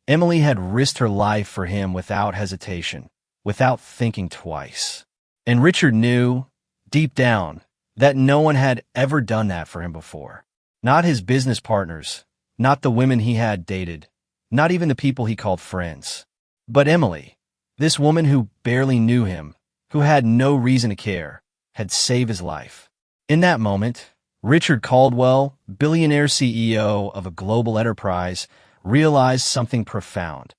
Emily had risked her life for him without hesitation, without thinking twice. And Richard knew, deep down, that no one had ever done that for him before. Not his business partners, not the women he had dated, not even the people he called friends. But Emily, this woman who barely knew him, who had no reason to care, had saved his life. In that moment, Richard Caldwell, billionaire CEO of a global enterprise, realized something profound.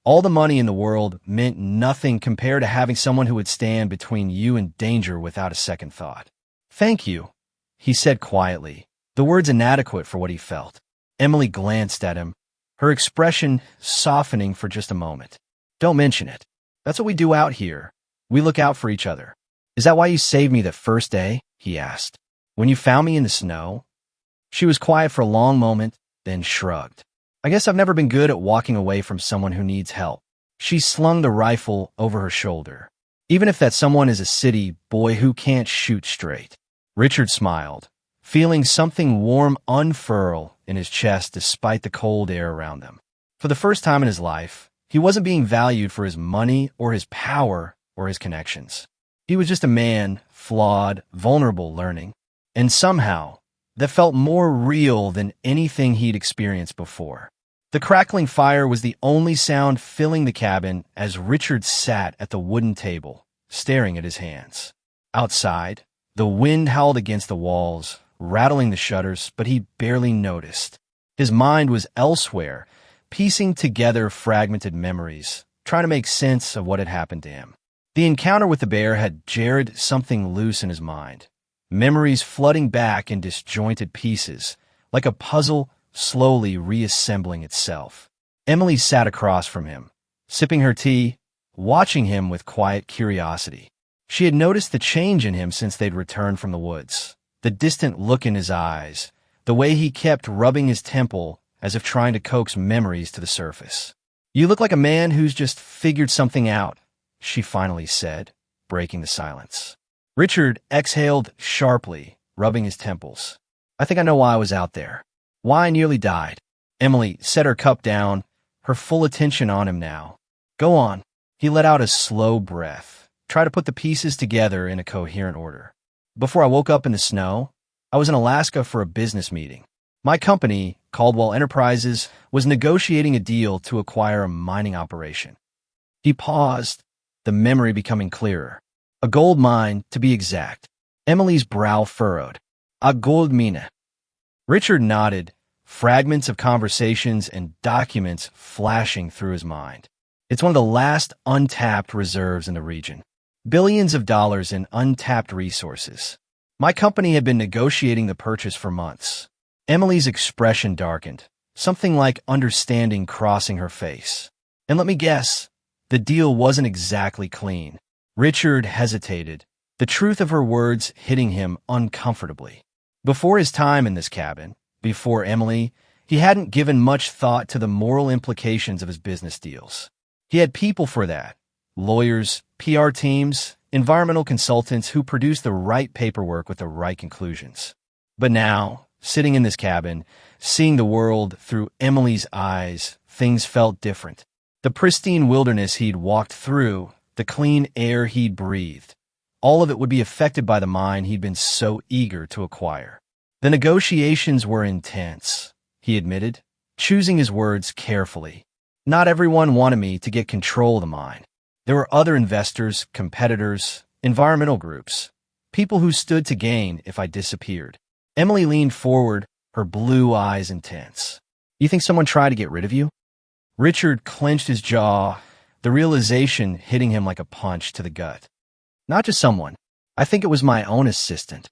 All the money in the world meant nothing compared to having someone who would stand between you and danger without a second thought. "Thank you," he said quietly, the words inadequate for what he felt. Emily glanced at him, her expression softening for just a moment. "Don't mention it. That's what we do out here. We look out for each other." "Is that why you saved me that first day?" he asked. "When you found me in the snow?" She was quiet for a long moment, then shrugged. "I guess I've never been good at walking away from someone who needs help." She slung the rifle over her shoulder. "Even if that someone is a city boy who can't shoot straight." Richard smiled, feeling something warm unfurl in his chest despite the cold air around them. For the first time in his life, he wasn't being valued for his money or his power or his connections. He was just a man, flawed, vulnerable, learning. And somehow, that felt more real than anything he'd experienced before. The crackling fire was the only sound filling the cabin as Richard sat at the wooden table, staring at his hands. Outside, the wind howled against the walls, rattling the shutters, but he barely noticed. His mind was elsewhere, piecing together fragmented memories, trying to make sense of what had happened to him. The encounter with the bear had jarred something loose in his mind, memories flooding back in disjointed pieces, like a puzzle slowly reassembling itself. Emily sat across from him, sipping her tea, watching him with quiet curiosity. She had noticed the change in him since they'd returned from the woods, the distant look in his eyes, the way he kept rubbing his temple as if trying to coax memories to the surface. "You look like a man who's just figured something out," she finally said, breaking the silence. Richard exhaled sharply, rubbing his temples. "I think I know why I was out there. Why I nearly died." Emily set her cup down, her full attention on him now. "Go on." He let out a slow breath, try to put the pieces together in a coherent order. "Before I woke up in the snow, I was in Alaska for a business meeting. My company, Caldwell Enterprises, was negotiating a deal to acquire a mining operation." He paused, the memory becoming clearer. "A gold mine, to be exact." Emily's brow furrowed. "A gold mine." Richard nodded, fragments of conversations and documents flashing through his mind. "It's one of the last untapped reserves in the region. Billions of dollars in untapped resources. My company had been negotiating the purchase for months." Emily's expression darkened, something like understanding crossing her face. "And let me guess, the deal wasn't exactly clean." Richard hesitated, the truth of her words hitting him uncomfortably. Before his time in this cabin, before Emily, he hadn't given much thought to the moral implications of his business deals. He had people for that: lawyers, PR teams, environmental consultants who produced the right paperwork with the right conclusions. But now, sitting in this cabin, seeing the world through Emily's eyes, things felt different. The pristine wilderness he'd walked through, the clean air he'd breathed, all of it would be affected by the mine he'd been so eager to acquire. "The negotiations were intense," he admitted, choosing his words carefully. "Not everyone wanted me to get control of the mine. There were other investors, competitors, environmental groups, people who stood to gain if I disappeared." Emily leaned forward, her blue eyes intense. "You think someone tried to get rid of you?" Richard clenched his jaw, the realization hitting him like a punch to the gut. "Not just someone. I think it was my own assistant."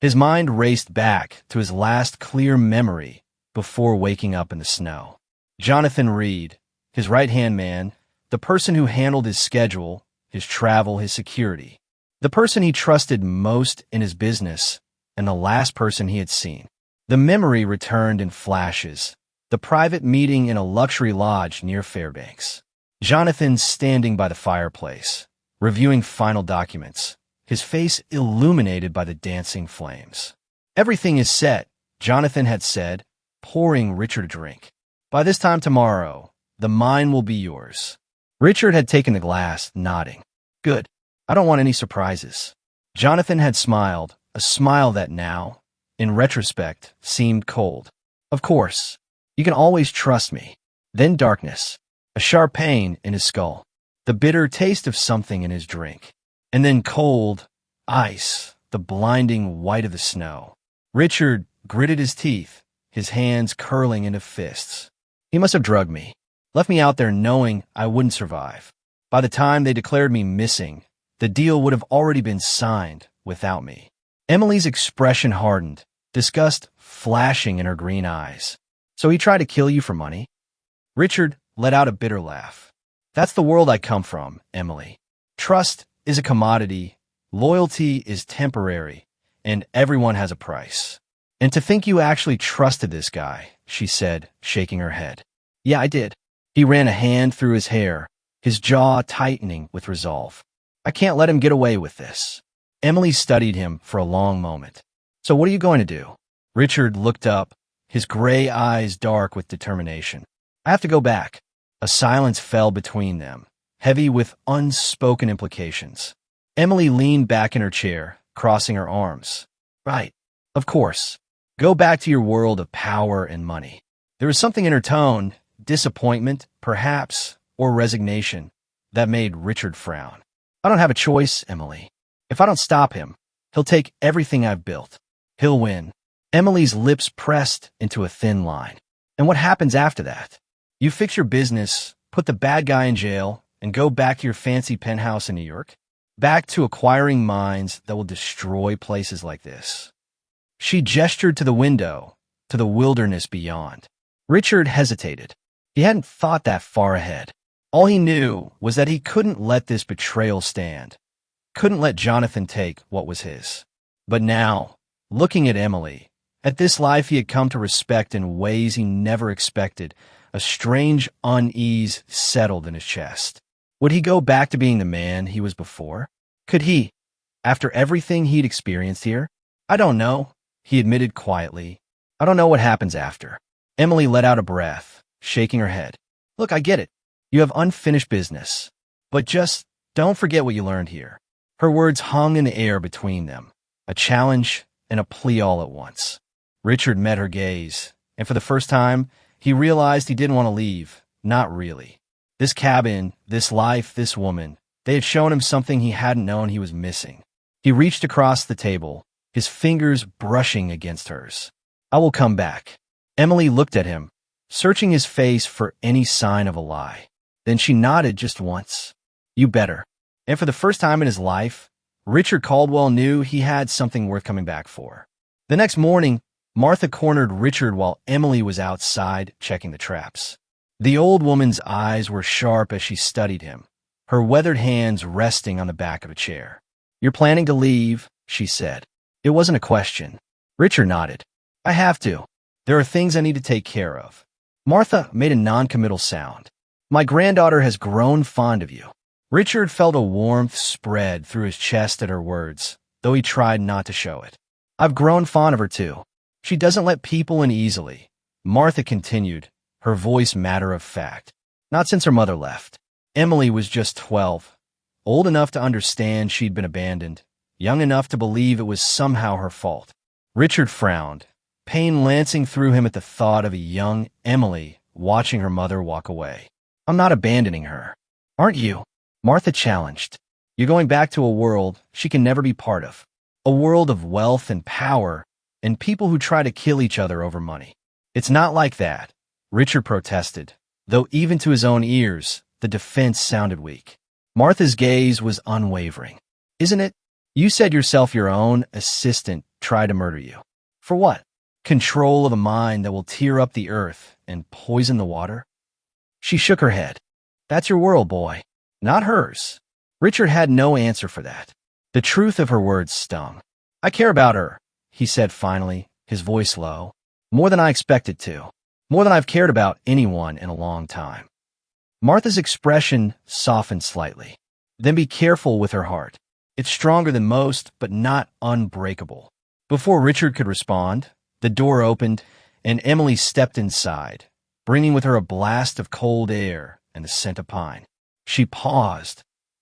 His mind raced back to his last clear memory before waking up in the snow. Jonathan Reed, his right-hand man, the person who handled his schedule, his travel, his security, the person he trusted most in his business, and the last person he had seen. The memory returned in flashes, the private meeting in a luxury lodge near Fairbanks. Jonathan standing by the fireplace, reviewing final documents, his face illuminated by the dancing flames. "Everything is set," Jonathan had said, pouring Richard a drink. "By this time tomorrow, the mine will be yours." Richard had taken the glass, nodding. "Good. I don't want any surprises." Jonathan had smiled, a smile that now, in retrospect, seemed cold. "Of course. You can always trust me." Then darkness, a sharp pain in his skull, the bitter taste of something in his drink. And then cold, ice, the blinding white of the snow. Richard gritted his teeth, his hands curling into fists. "He must have drugged me, left me out there knowing I wouldn't survive. By the time they declared me missing, the deal would have already been signed without me." Emily's expression hardened, disgust flashing in her green eyes. "So he tried to kill you for money?" Richard let out a bitter laugh. "That's the world I come from, Emily. Trust is a commodity, loyalty is temporary, and everyone has a price. And to think you actually trusted this guy," she said, shaking her head. "Yeah, I did." He ran a hand through his hair, his jaw tightening with resolve. "I can't let him get away with this." Emily studied him for a long moment. "So what are you going to do?" Richard looked up, his gray eyes dark with determination. "I have to go back." A silence fell between them, heavy with unspoken implications. Emily leaned back in her chair, crossing her arms. "Right. Of course. Go back to your world of power and money." There was something in her tone, disappointment, perhaps, or resignation, that made Richard frown. "I don't have a choice, Emily. If I don't stop him, he'll take everything I've built. He'll win." Emily's lips pressed into a thin line. "And what happens after that? You fix your business, put the bad guy in jail, and go back to your fancy penthouse in New York?" back to acquiring minds that will destroy places like this. She gestured to the window, to the wilderness beyond. Richard hesitated. He hadn't thought that far ahead. All he knew was that he couldn't let this betrayal stand, couldn't let Jonathan take what was his. But now, looking at Emily, at this life he had come to respect in ways he never expected, a strange unease settled in his chest. Would he go back to being the man he was before? Could he, after everything he'd experienced here? I don't know, he admitted quietly. I don't know what happens after. Emily let out a breath, shaking her head. Look, I get it. You have unfinished business. But just don't forget what you learned here. Her words hung in the air between them, a challenge and a plea all at once. Richard met her gaze, and for the first time, he realized he didn't want to leave. Not really. This cabin, this life, this woman, they had shown him something he hadn't known he was missing. He reached across the table, his fingers brushing against hers. I will come back. Emily looked at him, searching his face for any sign of a lie. Then she nodded just once. You better. And for the first time in his life, Richard Caldwell knew he had something worth coming back for. The next morning, Martha cornered Richard while Emily was outside checking the traps. The old woman's eyes were sharp as she studied him, her weathered hands resting on the back of a chair. You're planning to leave, she said. It wasn't a question. Richard nodded. I have to. There are things I need to take care of. Martha made a non-committal sound. My granddaughter has grown fond of you. Richard felt a warmth spread through his chest at her words, though he tried not to show it. I've grown fond of her too. She doesn't let people in easily. Martha continued, her voice matter of fact. Not since her mother left. Emily was just 12, old enough to understand she'd been abandoned, young enough to believe it was somehow her fault. Richard frowned, pain lancing through him at the thought of a young Emily watching her mother walk away. I'm not abandoning her. Aren't you? Martha challenged. You're going back to a world she can never be part of. A world of wealth and power and people who try to kill each other over money. It's not like that, Richard protested, though even to his own ears, the defense sounded weak. Martha's gaze was unwavering. Isn't it? You said yourself your own assistant tried to murder you. For what? Control of a mind that will tear up the earth and poison the water? She shook her head. That's your world, boy. Not hers. Richard had no answer for that. The truth of her words stung. I care about her, he said finally, his voice low. More than I expected to. More than I've cared about anyone in a long time. Martha's expression softened slightly. Then be careful with her heart. It's stronger than most, but not unbreakable. Before Richard could respond, the door opened, and Emily stepped inside, bringing with her a blast of cold air and the scent of pine. She paused,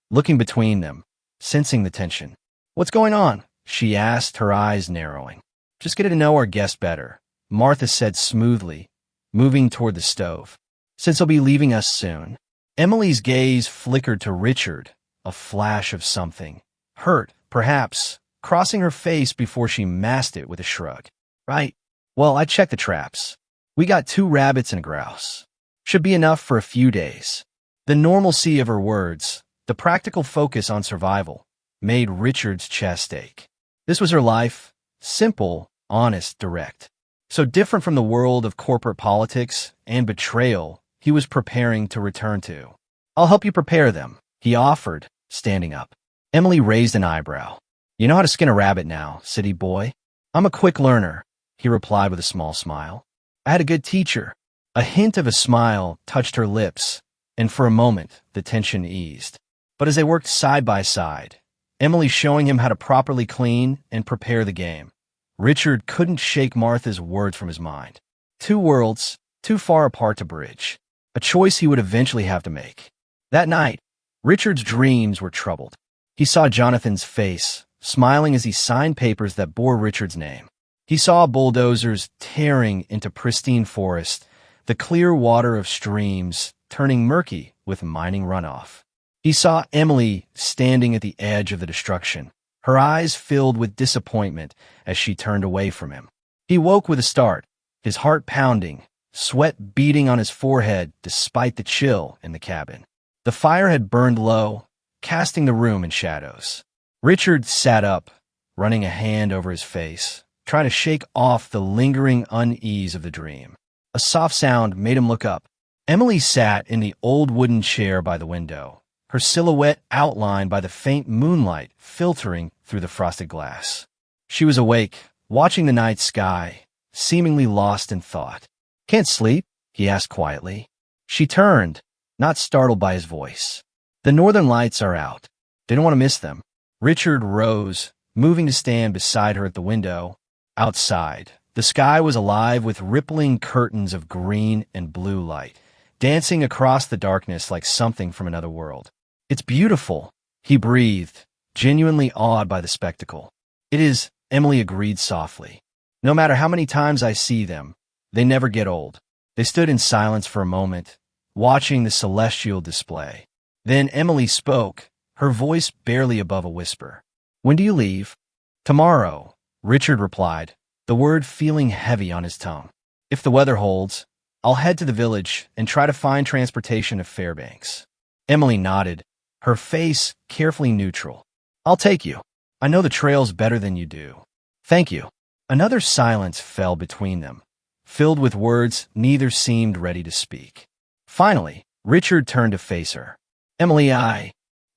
looking between them, sensing the tension. What's going on? She asked, her eyes narrowing. Just getting to know our guest better, Martha said smoothly, moving toward the stove. Since he'll be leaving us soon. Emily's gaze flickered to Richard, a flash of something. Hurt, perhaps, crossing her face before she masked it with a shrug. Right. Well, I checked the traps. We got 2 rabbits and a grouse. Should be enough for a few days. The normalcy of her words, the practical focus on survival, made Richard's chest ache. This was her life, simple, honest, direct. So different from the world of corporate politics and betrayal he was preparing to return to. I'll help you prepare them, he offered, standing up. Emily raised an eyebrow. You know how to skin a rabbit now, city boy. I'm a quick learner, he replied with a small smile. I had a good teacher. A hint of a smile touched her lips, and for a moment the tension eased. But as they worked side by side, Emily showing him how to properly clean and prepare the game, Richard couldn't shake Martha's words from his mind. 2 worlds, too far apart to bridge. A choice he would eventually have to make. That night, Richard's dreams were troubled. He saw Jonathan's face, smiling as he signed papers that bore Richard's name. He saw bulldozers tearing into pristine forest, the clear water of streams turning murky with mining runoff. He saw Emily standing at the edge of the destruction, her eyes filled with disappointment as she turned away from him. He woke with a start, his heart pounding, sweat beading on his forehead despite the chill in the cabin. The fire had burned low, casting the room in shadows. Richard sat up, running a hand over his face, trying to shake off the lingering unease of the dream. A soft sound made him look up. Emily sat in the old wooden chair by the window, her silhouette outlined by the faint moonlight filtering through the frosted glass. She was awake, watching the night sky, seemingly lost in thought. "Can't sleep?" he asked quietly. She turned, not startled by his voice. "The northern lights are out. Didn't want to miss them." Richard rose, moving to stand beside her at the window. Outside, the sky was alive with rippling curtains of green and blue light, dancing across the darkness like something from another world. "It's beautiful," he breathed, genuinely awed by the spectacle. "It is," Emily agreed softly. "No matter how many times I see them, they never get old." They stood in silence for a moment, watching the celestial display. Then Emily spoke, her voice barely above a whisper. "When do you leave?" "Tomorrow," Richard replied, the word feeling heavy on his tongue. "If the weather holds, I'll head to the village and try to find transportation to Fairbanks." Emily nodded, her face carefully neutral. "I'll take you. I know the trails better than you do." "Thank you." Another silence fell between them, filled with words neither seemed ready to speak. Finally, Richard turned to face her. "Emily,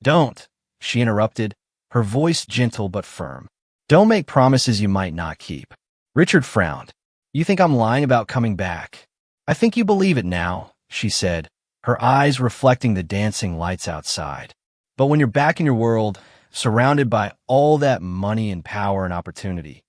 Don't," she interrupted, her voice gentle but firm. "Don't make promises you might not keep." Richard frowned. "You think I'm lying about coming back?" "I think you believe it now," she said, her eyes reflecting the dancing lights outside. "But when you're back in your world, surrounded by all that money and power and opportunity,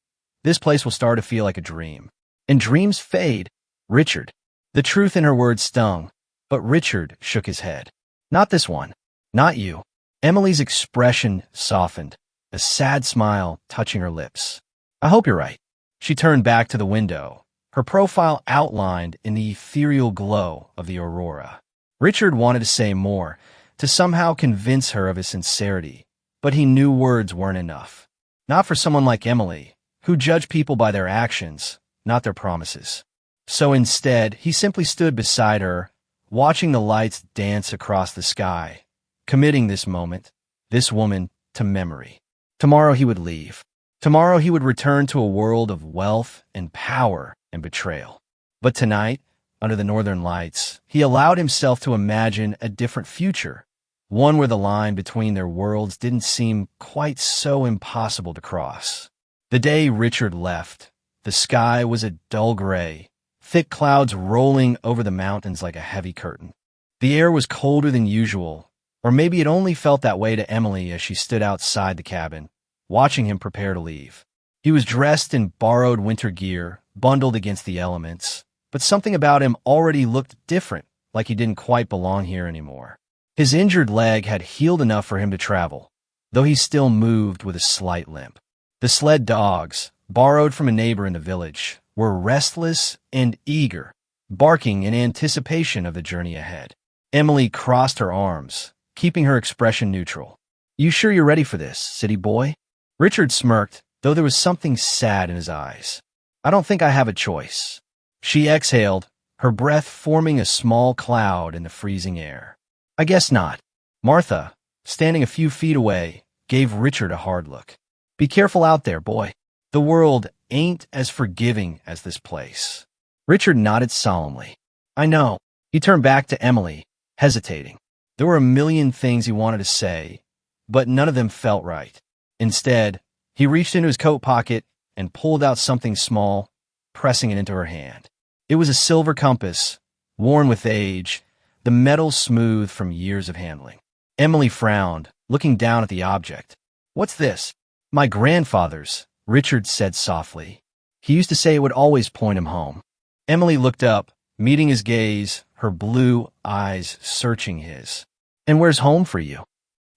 this place will start to feel like a dream. And dreams fade, Richard." The truth in her words stung, but Richard shook his head. "Not this one. Not you." Emily's expression softened, a sad smile touching her lips. "I hope you're right." She turned back to the window, her profile outlined in the ethereal glow of the aurora. Richard wanted to say more, to somehow convince her of his sincerity, but he knew words weren't enough. Not for someone like Emily, who judged people by their actions, not their promises. So instead, he simply stood beside her, watching the lights dance across the sky, committing this moment, this woman, to memory. Tomorrow he would leave. Tomorrow he would return to a world of wealth and power and betrayal. But tonight, under the northern lights, he allowed himself to imagine a different future, one where the line between their worlds didn't seem quite so impossible to cross. The day Richard left, the sky was a dull gray, thick clouds rolling over the mountains like a heavy curtain. The air was colder than usual, or maybe it only felt that way to Emily as she stood outside the cabin, watching him prepare to leave. He was dressed in borrowed winter gear, bundled against the elements, but something about him already looked different, like he didn't quite belong here anymore. His injured leg had healed enough for him to travel, though he still moved with a slight limp. The sled dogs, borrowed from a neighbor in the village, were restless and eager, barking in anticipation of the journey ahead. Emily crossed her arms, keeping her expression neutral. "You sure you're ready for this, city boy?" Richard smirked, though there was something sad in his eyes. "I don't think I have a choice." She exhaled, her breath forming a small cloud in the freezing air. "I guess not." Martha, standing a few feet away, gave Richard a hard look. "Be careful out there, boy. The world ain't as forgiving as this place." Richard nodded solemnly. "I know." He turned back to Emily, hesitating. There were a million things he wanted to say, but none of them felt right. Instead, he reached into his coat pocket and pulled out something small, pressing it into her hand. It was a silver compass, worn with age, the metal smooth from years of handling. Emily frowned, looking down at the object. "What's this?" "My grandfather's," Richard said softly. "He used to say it would always point him home." Emily looked up, meeting his gaze, her blue eyes searching his. "And where's home for you?"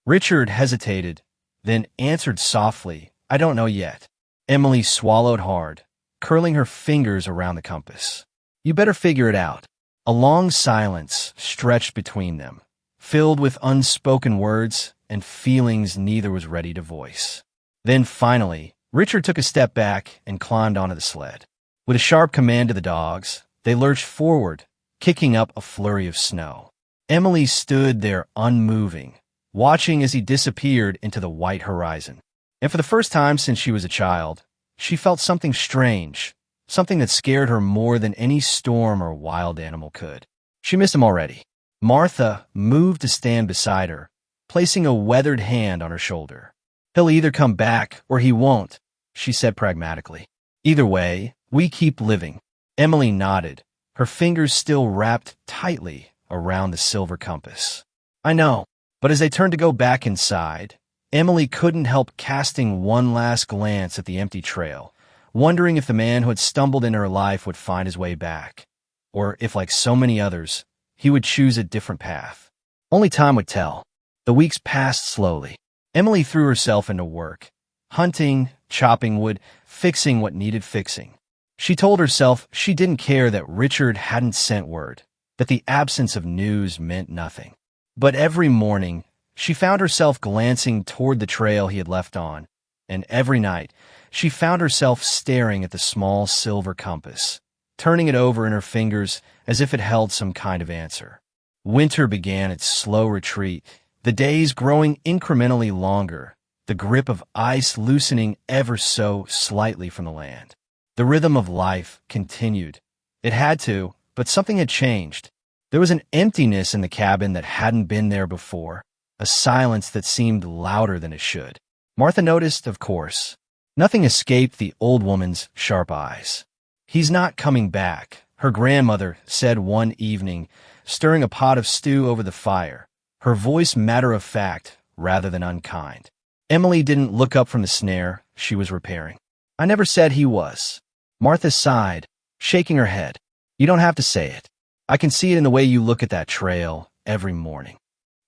Richard hesitated, then answered softly, "I don't know yet." Emily swallowed hard, curling her fingers around the compass. "You better figure it out." A long silence stretched between them, filled with unspoken words and feelings neither was ready to voice. Then finally, Richard took a step back and climbed onto the sled. With a sharp command to the dogs, they lurched forward, kicking up a flurry of snow. Emily stood there unmoving, watching as he disappeared into the white horizon. And for the first time since she was a child, she felt something strange, something that scared her more than any storm or wild animal could. She missed him already. Martha moved to stand beside her, placing a weathered hand on her shoulder. "He'll either come back or he won't," she said pragmatically. "Either way, we keep living." Emily nodded, her fingers still wrapped tightly around the silver compass. "I know." But as they turned to go back inside, Emily couldn't help casting one last glance at the empty trail, wondering if the man who had stumbled into her life would find his way back, or if, like so many others, he would choose a different path. Only time would tell. The weeks passed slowly. Emily threw herself into work, hunting, chopping wood, fixing what needed fixing. She told herself she didn't care that Richard hadn't sent word, that the absence of news meant nothing. But every morning, she found herself glancing toward the trail he had left on, and every night, she found herself staring at the small silver compass, turning it over in her fingers as if it held some kind of answer. Winter began its slow retreat, the days growing incrementally longer, the grip of ice loosening ever so slightly from the land. The rhythm of life continued. It had to, but something had changed. There was an emptiness in the cabin that hadn't been there before, a silence that seemed louder than it should. Martha noticed, of course. Nothing escaped the old woman's sharp eyes. "He's not coming back," her grandmother said one evening, stirring a pot of stew over the fire, her voice matter-of-fact rather than unkind. Emily didn't look up from the snare she was repairing. "I never said he was." Martha sighed, shaking her head. "You don't have to say it. I can see it in the way you look at that trail every morning."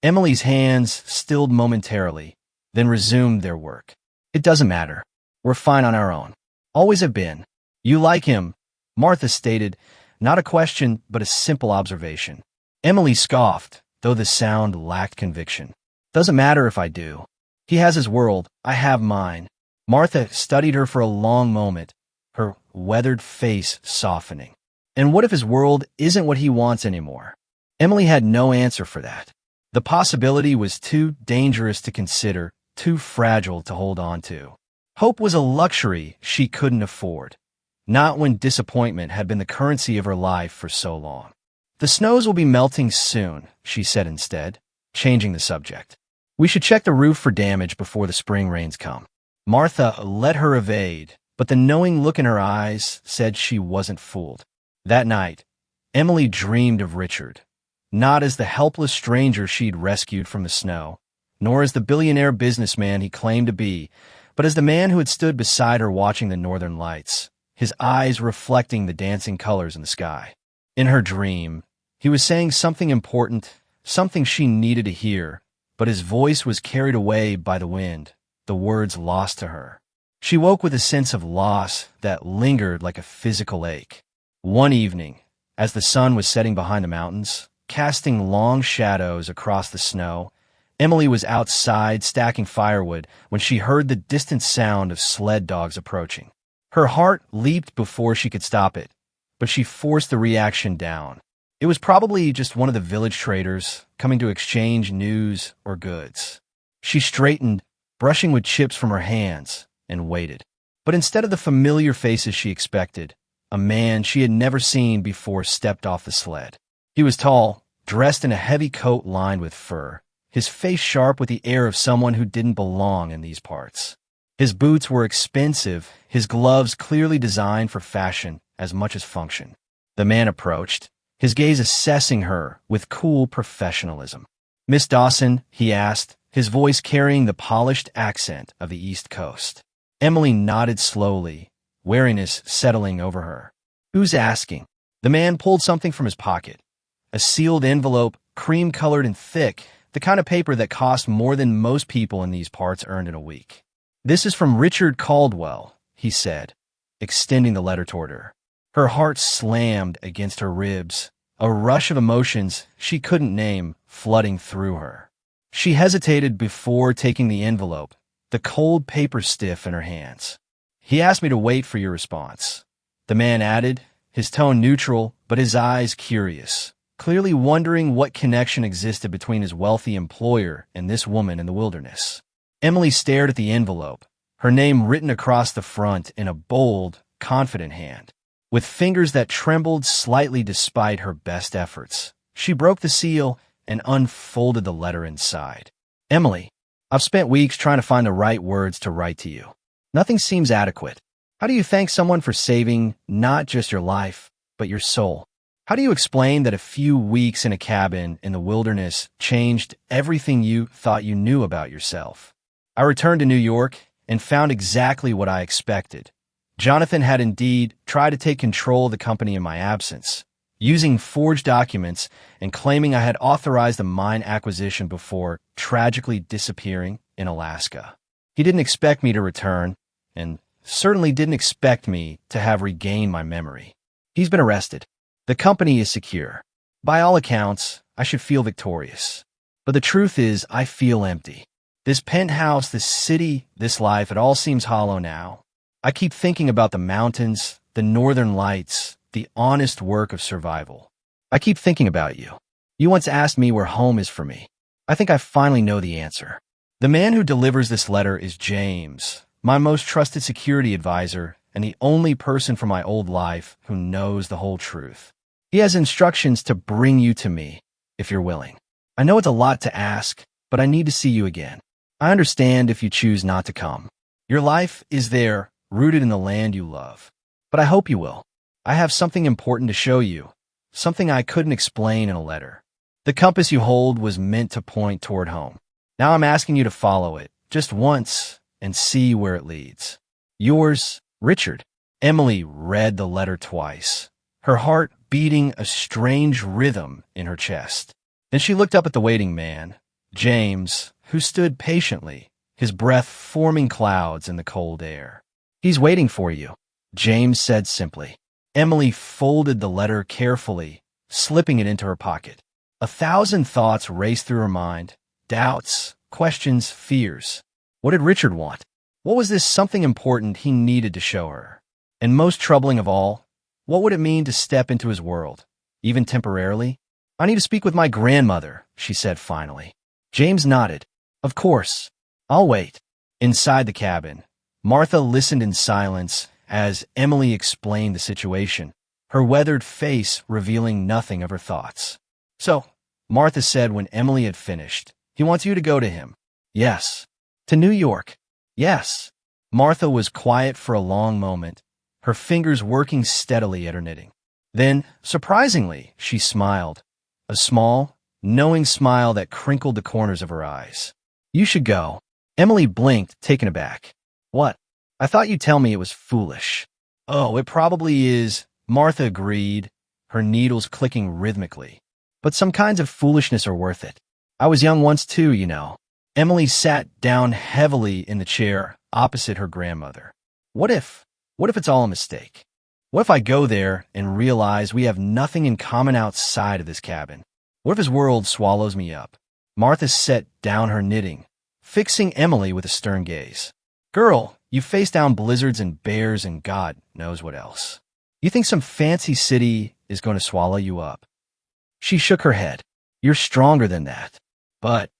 Emily's hands stilled momentarily, then resumed their work. "It doesn't matter. We're fine on our own. Always have been." "You like him," Martha stated, not a question but a simple observation. Emily scoffed, though the sound lacked conviction. "Doesn't matter if I do. He has his world, I have mine." Martha studied her for a long moment, her weathered face softening. "And what if his world isn't what he wants anymore?" Emily had no answer for that. The possibility was too dangerous to consider, too fragile to hold on to. Hope was a luxury she couldn't afford, not when disappointment had been the currency of her life for so long. "The snows will be melting soon," she said instead, changing the subject. "We should check the roof for damage before the spring rains come." Martha let her evade, but the knowing look in her eyes said she wasn't fooled. That night, Emily dreamed of Richard, not as the helpless stranger she'd rescued from the snow, nor as the billionaire businessman he claimed to be, but as the man who had stood beside her watching the northern lights, his eyes reflecting the dancing colors in the sky. In her dream, he was saying something important, something she needed to hear, but his voice was carried away by the wind, the words lost to her. She woke with a sense of loss that lingered like a physical ache. One evening, as the sun was setting behind the mountains, casting long shadows across the snow, Emily was outside stacking firewood when she heard the distant sound of sled dogs approaching. Her heart leaped before she could stop it, but she forced the reaction down. It was probably just one of the village traders coming to exchange news or goods. She straightened, brushing with chips from her hands, and waited. But instead of the familiar faces she expected, a man she had never seen before stepped off the sled. He was tall, dressed in a heavy coat lined with fur, his face sharp with the air of someone who didn't belong in these parts. His boots were expensive, his gloves clearly designed for fashion as much as function. The man approached, his gaze assessing her with cool professionalism. "Miss Dawson?" he asked, his voice carrying the polished accent of the East Coast. Emily nodded slowly, wariness settling over her. "Who's asking?" The man pulled something from his pocket. A sealed envelope, cream-colored and thick, the kind of paper that cost more than most people in these parts earned in a week. "This is from Richard Caldwell," he said, extending the letter toward her. Her heart slammed against her ribs, a rush of emotions she couldn't name flooding through her. She hesitated before taking the envelope, the cold paper stiff in her hands. "He asked me to wait for your response," the man added, his tone neutral but his eyes curious. clearly wondering what connection existed between his wealthy employer and this woman in the wilderness. Emily stared at the envelope, her name written across the front in a bold, confident hand. With fingers that trembled slightly despite her best efforts, she broke the seal and unfolded the letter inside. Emily, I've spent weeks trying to find the right words to write to you. Nothing seems adequate. How do you thank someone for saving not just your life, but your soul? How do you explain that a few weeks in a cabin in the wilderness changed everything you thought you knew about yourself? I returned to New York and found exactly what I expected. Jonathan had indeed tried to take control of the company in my absence, using forged documents and claiming I had authorized a mine acquisition before tragically disappearing in Alaska. He didn't expect me to return, and certainly didn't expect me to have regained my memory. He's been arrested. The company is secure. By all accounts, I should feel victorious. But the truth is, I feel empty. This penthouse, this city, this life, it all seems hollow now. I keep thinking about the mountains, the northern lights, the honest work of survival. I keep thinking about you. You once asked me where home is for me. I think I finally know the answer. The man who delivers this letter is James, my most trusted security advisor and the only person from my old life who knows the whole truth. He has instructions to bring you to me, if you're willing. I know it's a lot to ask, but I need to see you again. I understand if you choose not to come. Your life is there, rooted in the land you love. But I hope you will. I have something important to show you, something I couldn't explain in a letter. The compass you hold was meant to point toward home. Now I'm asking you to follow it, just once, and see where it leads. Yours, Richard. Emily read the letter twice, her heart beating a strange rhythm in her chest. Then she looked up at the waiting man, James, who stood patiently, his breath forming clouds in the cold air. He's waiting for you, James said simply. Emily folded the letter carefully, slipping it into her pocket. 1,000 thoughts raced through her mind, doubts, questions, fears. What did Richard want? What was this something important he needed to show her? And most troubling of all, what would it mean to step into his world, even temporarily? I need to speak with my grandmother, she said finally. James nodded. Of course. I'll wait. Inside the cabin, Martha listened in silence as Emily explained the situation, her weathered face revealing nothing of her thoughts. So, Martha said when Emily had finished, he wants you to go to him. Yes. To New York. Yes. Martha was quiet for a long moment, her fingers working steadily at her knitting. Then, surprisingly, she smiled, a small, knowing smile that crinkled the corners of her eyes. You should go. Emily blinked, taken aback. What? I thought you'd tell me it was foolish. Oh, it probably is, Martha agreed, her needles clicking rhythmically. But some kinds of foolishness are worth it. I was young once too, you know. Emily sat down heavily in the chair opposite her grandmother. What if it's all a mistake? What if I go there and realize we have nothing in common outside of this cabin? What if his world swallows me up? Martha set down her knitting, fixing Emily with a stern gaze. Girl, you face down blizzards and bears and God knows what else. You think some fancy city is going to swallow you up? She shook her head. You're stronger than that. But,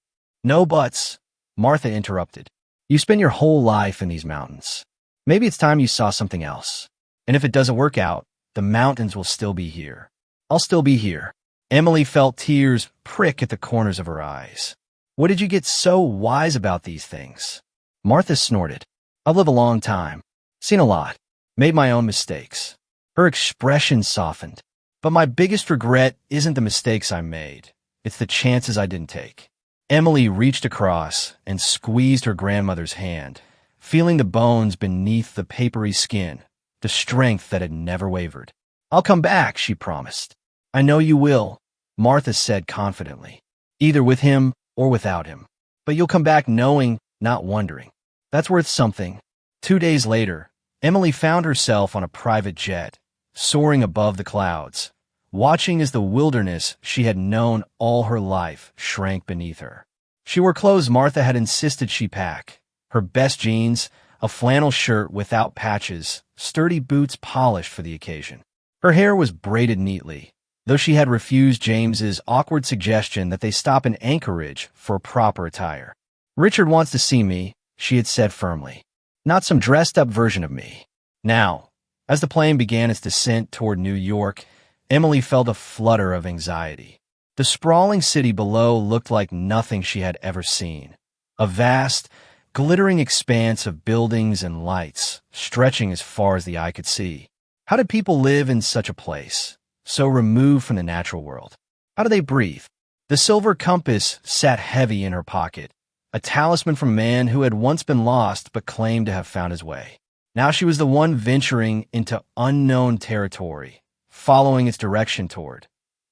no buts, Martha interrupted. You spend your whole life in these mountains. Maybe it's time you saw something else. And if it doesn't work out, the mountains will still be here. I'll still be here. Emily felt tears prick at the corners of her eyes. What did you get so wise about these things? Martha snorted. I've lived a long time, seen a lot, made my own mistakes. Her expression softened. But my biggest regret isn't the mistakes I made. It's the chances I didn't take. Emily reached across and squeezed her grandmother's hand, feeling the bones beneath the papery skin, the strength that had never wavered. I'll come back, she promised. I know you will, Martha said confidently, either with him or without him. But you'll come back knowing, not wondering. That's worth something. 2 days later, Emily found herself on a private jet, soaring above the clouds, watching as the wilderness she had known all her life shrank beneath her. She wore clothes Martha had insisted she pack, her best jeans, a flannel shirt without patches, sturdy boots polished for the occasion. Her hair was braided neatly, though she had refused James's awkward suggestion that they stop in Anchorage for proper attire. "Richard wants to see me," she had said firmly. "Not some dressed-up version of me." Now, as the plane began its descent toward New York, Emily felt a flutter of anxiety. The sprawling city below looked like nothing she had ever seen. A vast, glittering expanse of buildings and lights, stretching as far as the eye could see. How did people live in such a place, so removed from the natural world? How did they breathe? The silver compass sat heavy in her pocket, a talisman from a man who had once been lost but claimed to have found his way. Now she was the one venturing into unknown territory, following its direction toward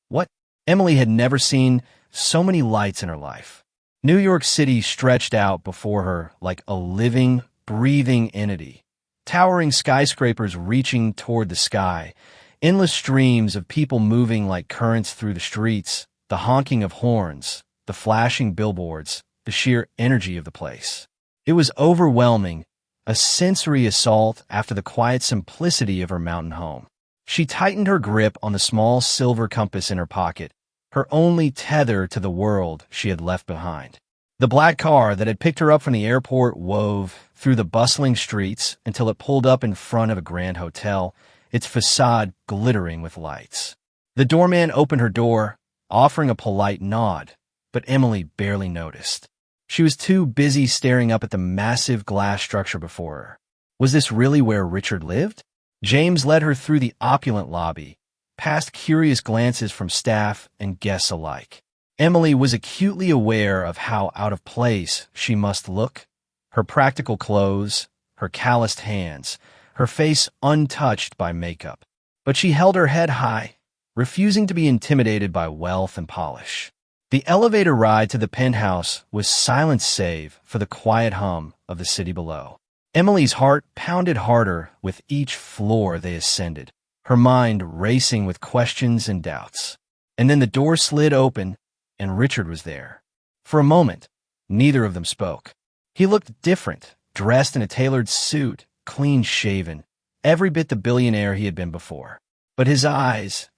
what? Emily had never seen so many lights in her life. New York City stretched out before her like a living, breathing entity. Towering skyscrapers reaching toward the sky, endless streams of people moving like currents through the streets, the honking of horns, the flashing billboards, the sheer energy of the place. It was overwhelming, a sensory assault after the quiet simplicity of her mountain home. She tightened her grip on the small silver compass in her pocket, her only tether to the world she had left behind. The black car that had picked her up from the airport wove through the bustling streets until it pulled up in front of a grand hotel, its facade glittering with lights. The doorman opened her door, offering a polite nod, but Emily barely noticed. She was too busy staring up at the massive glass structure before her. Was this really where Richard lived? James led her through the opulent lobby, past curious glances from staff and guests alike. Emily was acutely aware of how out of place she must look. Her practical clothes, her calloused hands, her face untouched by makeup. But she held her head high, refusing to be intimidated by wealth and polish. The elevator ride to the penthouse was silence save for the quiet hum of the city below. Emily's heart pounded harder with each floor they ascended, her mind racing with questions and doubts. And then the door slid open, and Richard was there. For a moment, neither of them spoke. He looked different, dressed in a tailored suit, clean-shaven, every bit the billionaire he had been before. But his eyes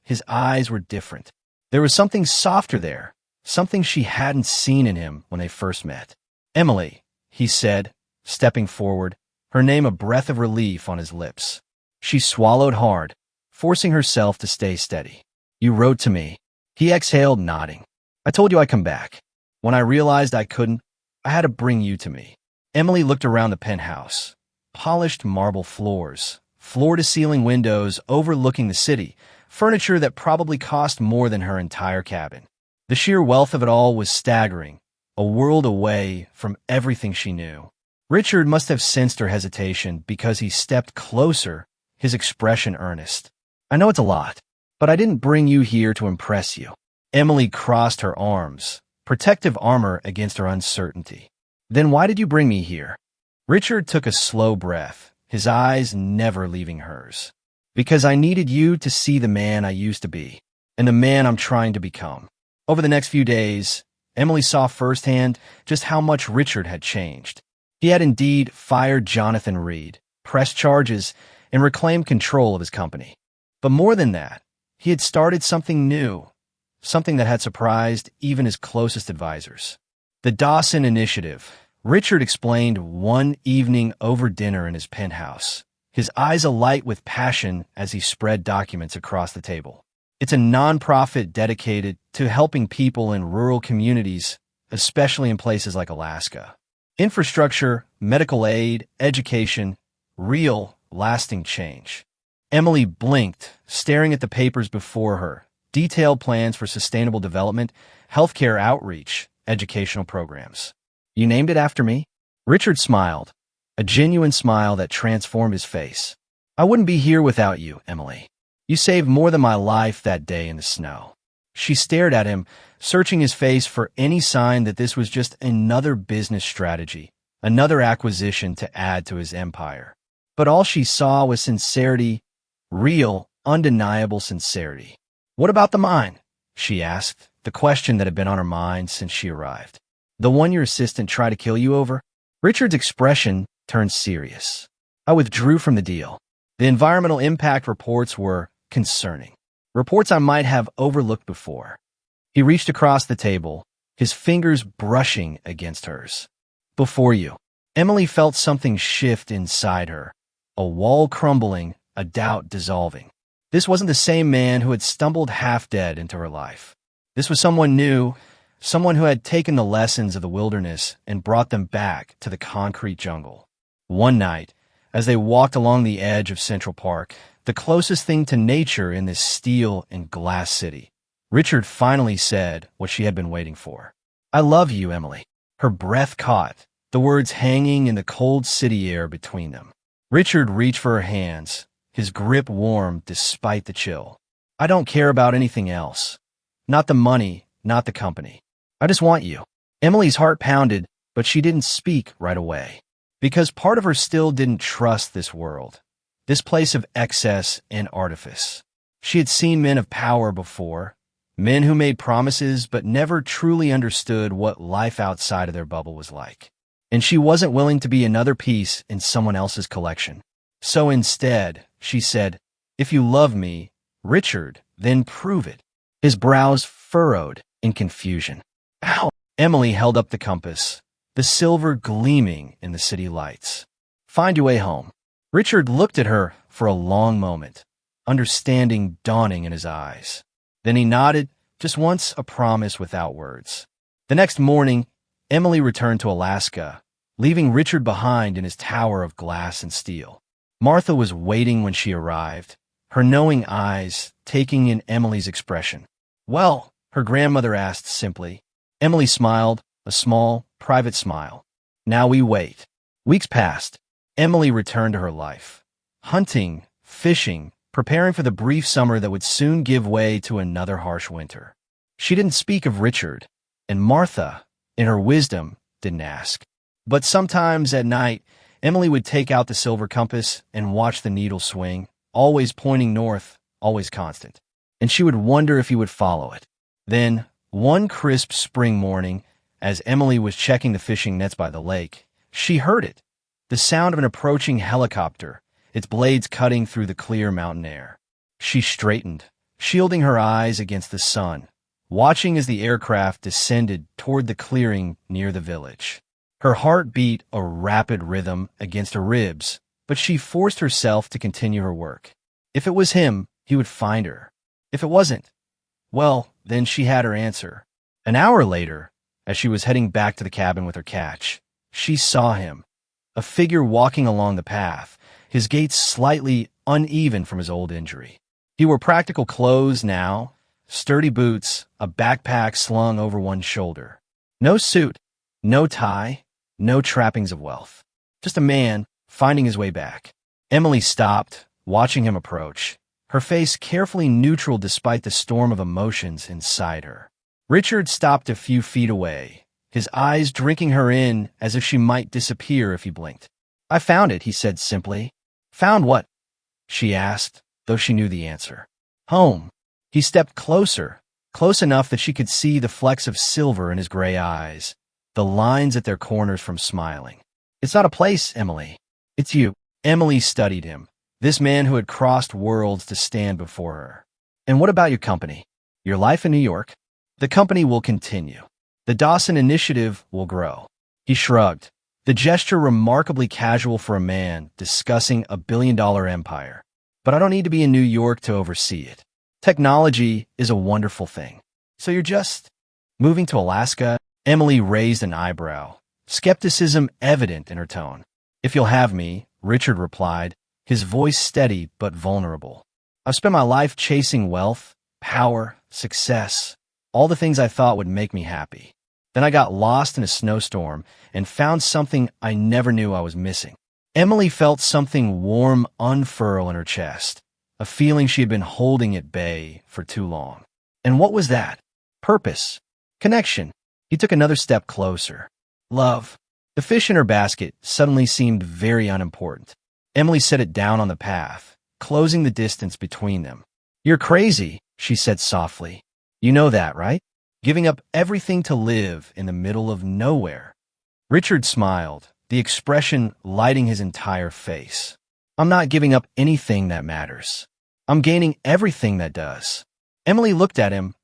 were different. There was something softer there, something she hadn't seen in him when they first met. "Emily," he said, stepping forward, her name a breath of relief on his lips. She swallowed hard, forcing herself to stay steady. "You wrote to me." He exhaled, nodding. "I told you I'd come back. When I realized I couldn't, I had to bring you to me." Emily looked around the penthouse. Polished marble floors, floor-to-ceiling windows overlooking the city, furniture that probably cost more than her entire cabin. The sheer wealth of it all was staggering, a world away from everything she knew. Richard must have sensed her hesitation because he stepped closer, his expression earnest. "I know it's a lot, but I didn't bring you here to impress you." Emily crossed her arms, protective armor against her uncertainty. "Then why did you bring me here?" Richard took a slow breath, his eyes never leaving hers. "Because I needed you to see the man I used to be, and the man I'm trying to become." Over the next few days, Emily saw firsthand just how much Richard had changed. He had indeed fired Jonathan Reed, pressed charges, and reclaimed control of his company. But more than that, he had started something new, something that had surprised even his closest advisors. The Dawson Initiative, Richard explained one evening over dinner in his penthouse, his eyes alight with passion as he spread documents across the table. It's a nonprofit dedicated to helping people in rural communities, especially in places like Alaska. Infrastructure, medical aid, education, real, lasting change. Emily blinked, staring at the papers before her, detailed plans for sustainable development, healthcare outreach, educational programs. "You named it after me?" Richard smiled, a genuine smile that transformed his face. "I wouldn't be here without you, Emily. You saved more than my life that day in the snow." She stared at him, searching his face for any sign that this was just another business strategy, another acquisition to add to his empire. But all she saw was sincerity, real, undeniable sincerity. "What about the mine?" she asked, the question that had been on her mind since she arrived. "The one your assistant tried to kill you over?" Richard's expression turned serious. "I withdrew from the deal. The environmental impact reports were concerning. reports I might have overlooked before. He reached across the table, his fingers brushing against hers. Before you. Emily felt something shift inside her, a wall crumbling, a doubt dissolving. This wasn't the same man who had stumbled half-dead into her life. This was someone new, someone who had taken the lessons of the wilderness and brought them back to the concrete jungle. One night, as they walked along the edge of Central Park, the closest thing to nature in this steel and glass city, Richard finally said what she had been waiting for. "I love you, Emily." Her breath caught, the words hanging in the cold city air between them. Richard reached for her hands, his grip warm despite the chill. "I don't care about anything else. Not the money, not the company. I just want you." Emily's heart pounded, but she didn't speak right away. Because part of her still didn't trust this world, this place of excess and artifice. She had seen men of power before, men who made promises but never truly understood what life outside of their bubble was like. And she wasn't willing to be another piece in someone else's collection. So instead, she said, "If you love me, Richard, then prove it." His brows furrowed in confusion. "Ow!" Emily held up the compass, the silver gleaming in the city lights. "Find your way home." Richard looked at her for a long moment, understanding dawning in his eyes. Then he nodded, just once a promise without words. The next morning, Emily returned to Alaska, leaving Richard behind in his tower of glass and steel. Martha was waiting when she arrived, her knowing eyes taking in Emily's expression. "Well," her grandmother asked simply. Emily smiled, a small, private smile. "Now we wait." Weeks passed. Emily returned to her life. Hunting, fishing, preparing for the brief summer that would soon give way to another harsh winter. She didn't speak of Richard, and Martha, in her wisdom, didn't ask. But sometimes at night, Emily would take out the silver compass and watch the needle swing, always pointing north, always constant. And she would wonder if he would follow it. Then, one crisp spring morning, as Emily was checking the fishing nets by the lake, she heard it, the sound of an approaching helicopter, its blades cutting through the clear mountain air. She straightened, shielding her eyes against the sun, watching as the aircraft descended toward the clearing near the village. Her heart beat a rapid rhythm against her ribs, but she forced herself to continue her work. If it was him, he would find her. If it wasn't, well, then she had her answer. An hour later, as she was heading back to the cabin with her catch, she saw him, a figure walking along the path, his gait slightly uneven from his old injury. He wore practical clothes now, sturdy boots, a backpack slung over one shoulder. No suit, no tie, no trappings of wealth. Just a man finding his way back. Emily stopped, watching him approach, her face carefully neutral despite the storm of emotions inside her. Richard stopped a few feet away, his eyes drinking her in as if she might disappear if he blinked. "I found it," he said simply. "Found what?" she asked, though she knew the answer. "Home." He stepped closer, close enough that she could see the flecks of silver in his gray eyes, the lines at their corners from smiling. "It's not a place, Emily. It's you." Emily studied him, this man who had crossed worlds to stand before her. "And what about your company? Your life in New York?" "The company will continue. The Dawson Initiative will grow." He shrugged, the gesture remarkably casual for a man discussing a billion-dollar empire. "But I don't need to be in New York to oversee it. Technology is a wonderful thing. So you're just moving to Alaska?" Emily raised an eyebrow, skepticism evident in her tone. "If you'll have me," Richard replied, his voice steady but vulnerable. "I've spent my life chasing wealth, power, success, all the things I thought would make me happy. Then I got lost in a snowstorm and found something I never knew I was missing." Emily felt something warm unfurl in her chest, a feeling she had been holding at bay for too long. And what was that? Purpose. Connection. He took another step closer. Love. The fish in her basket suddenly seemed very unimportant. Emily set it down on the path, closing the distance between them. "You're crazy," she said softly. "You know that, right? Giving up everything to live in the middle of nowhere." Richard smiled, the expression lighting his entire face. "I'm not giving up anything that matters. I'm gaining everything that does. Emily looked at him,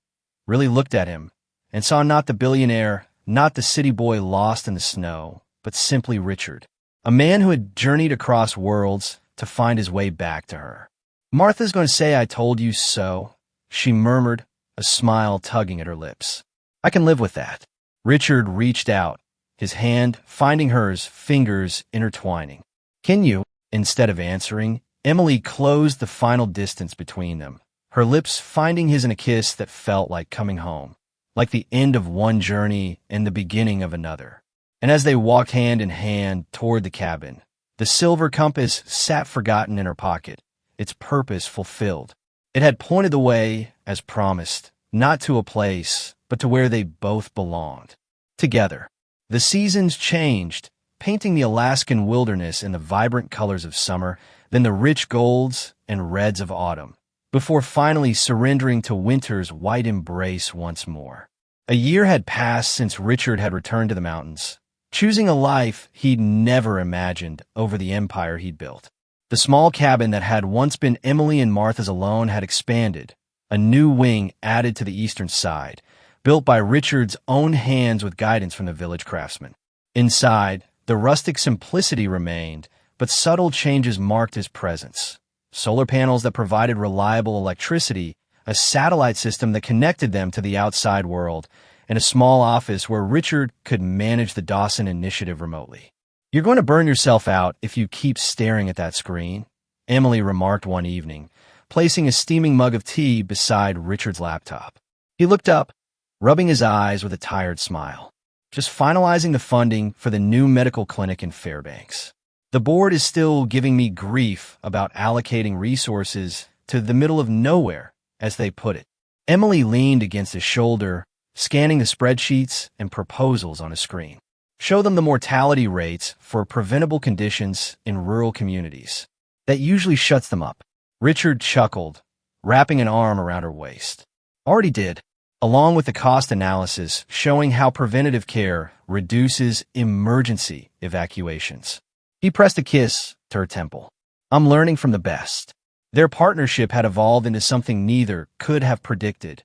really looked at him, and saw not the billionaire, not the city boy lost in the snow, but simply Richard, a man who had journeyed across worlds to find his way back to her. Martha's going to say I told you so, she murmured, a smile tugging at her lips. I can live with that. Richard reached out, his hand finding hers, fingers intertwining. Can you? Instead of answering, Emily closed the final distance between them, her lips finding his in a kiss that felt like coming home, like the end of one journey and the beginning of another. And as they walked hand in hand toward the cabin, the silver compass sat forgotten in her pocket, its purpose fulfilled. It had pointed the way, as promised, not to a place, but to where they both belonged. Together. The seasons changed, painting the Alaskan wilderness in the vibrant colors of summer, then the rich golds and reds of autumn, before finally surrendering to winter's white embrace once more. A year had passed since Richard had returned to the mountains, choosing a life he'd never imagined over the empire he'd built. The small cabin that had once been Emily and Martha's alone had expanded, a new wing added to the eastern side, built by Richard's own hands with guidance from the village craftsman. Inside, the rustic simplicity remained, but subtle changes marked his presence. Solar panels that provided reliable electricity, a satellite system that connected them to the outside world, and a small office where Richard could manage the Dawson initiative remotely. You're going to burn yourself out if you keep staring at that screen, Emily remarked one evening, placing a steaming mug of tea beside Richard's laptop. He looked up, rubbing his eyes with a tired smile. Just finalizing the funding for the new medical clinic in Fairbanks. The board is still giving me grief about allocating resources to the middle of nowhere, as they put it. Emily leaned against his shoulder, scanning the spreadsheets and proposals on a screen. Show them the mortality rates for preventable conditions in rural communities. That usually shuts them up. Richard chuckled, wrapping an arm around her waist. Already did, along with the cost analysis showing how preventative care reduces emergency evacuations. He pressed a kiss to her temple. I'm learning from the best. Their partnership had evolved into something neither could have predicted.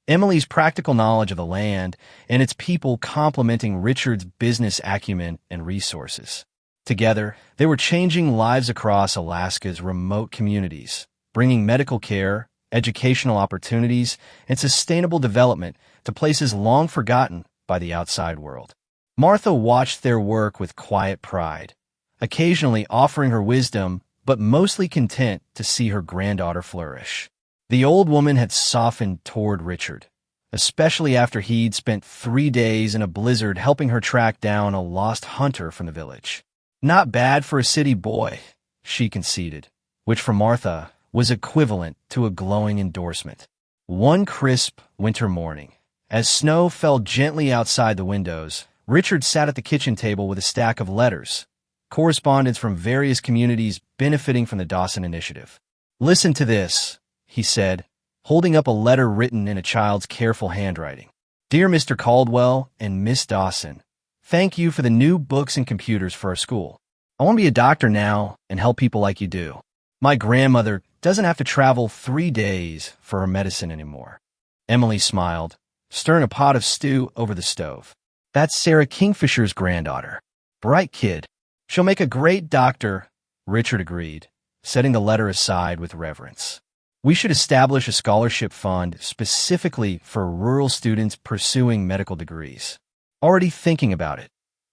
Emily's practical knowledge of the land and its people complementing Richard's business acumen and resources. Together, they were changing lives across Alaska's remote communities, bringing medical care, educational opportunities, and sustainable development to places long forgotten by the outside world. Martha watched their work with quiet pride, occasionally offering her wisdom, but mostly content to see her granddaughter flourish. The old woman had softened toward Richard, especially after he'd spent 3 days in a blizzard helping her track down a lost hunter from the village. Not bad for a city boy, she conceded, which for Martha was equivalent to a glowing endorsement. One crisp winter morning, as snow fell gently outside the windows, Richard sat at the kitchen table with a stack of letters, correspondence from various communities benefiting from the Dawson Initiative. Listen to this, he said, holding up a letter written in a child's careful handwriting. Dear Mr. Caldwell and Miss Dawson, thank you for the new books and computers for our school. I want to be a doctor now and help people like you do. My grandmother doesn't have to travel 3 days for her medicine anymore. Emily smiled, stirring a pot of stew over the stove. That's Sarah Kingfisher's granddaughter. Bright kid. She'll make a great doctor, Richard agreed, setting the letter aside with reverence. We should establish a scholarship fund specifically for rural students pursuing medical degrees. Already thinking about it,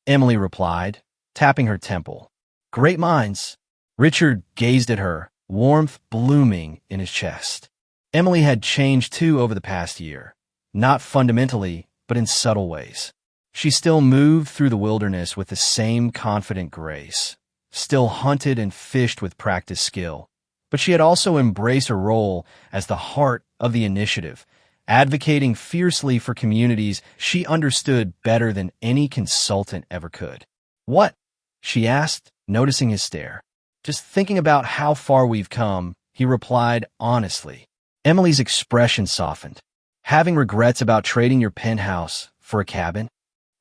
Emily replied, tapping her temple. Great minds. Richard gazed at her, warmth blooming in his chest. Emily had changed too over the past year, not fundamentally, but in subtle ways. She still moved through the wilderness with the same confident grace, still hunted and fished with practiced skill, but she had also embraced her role as the heart of the initiative, advocating fiercely for communities she understood better than any consultant ever could. What? She asked, noticing his stare. Just thinking about how far we've come, he replied honestly. Emily's expression softened. Having regrets about trading your penthouse for a cabin?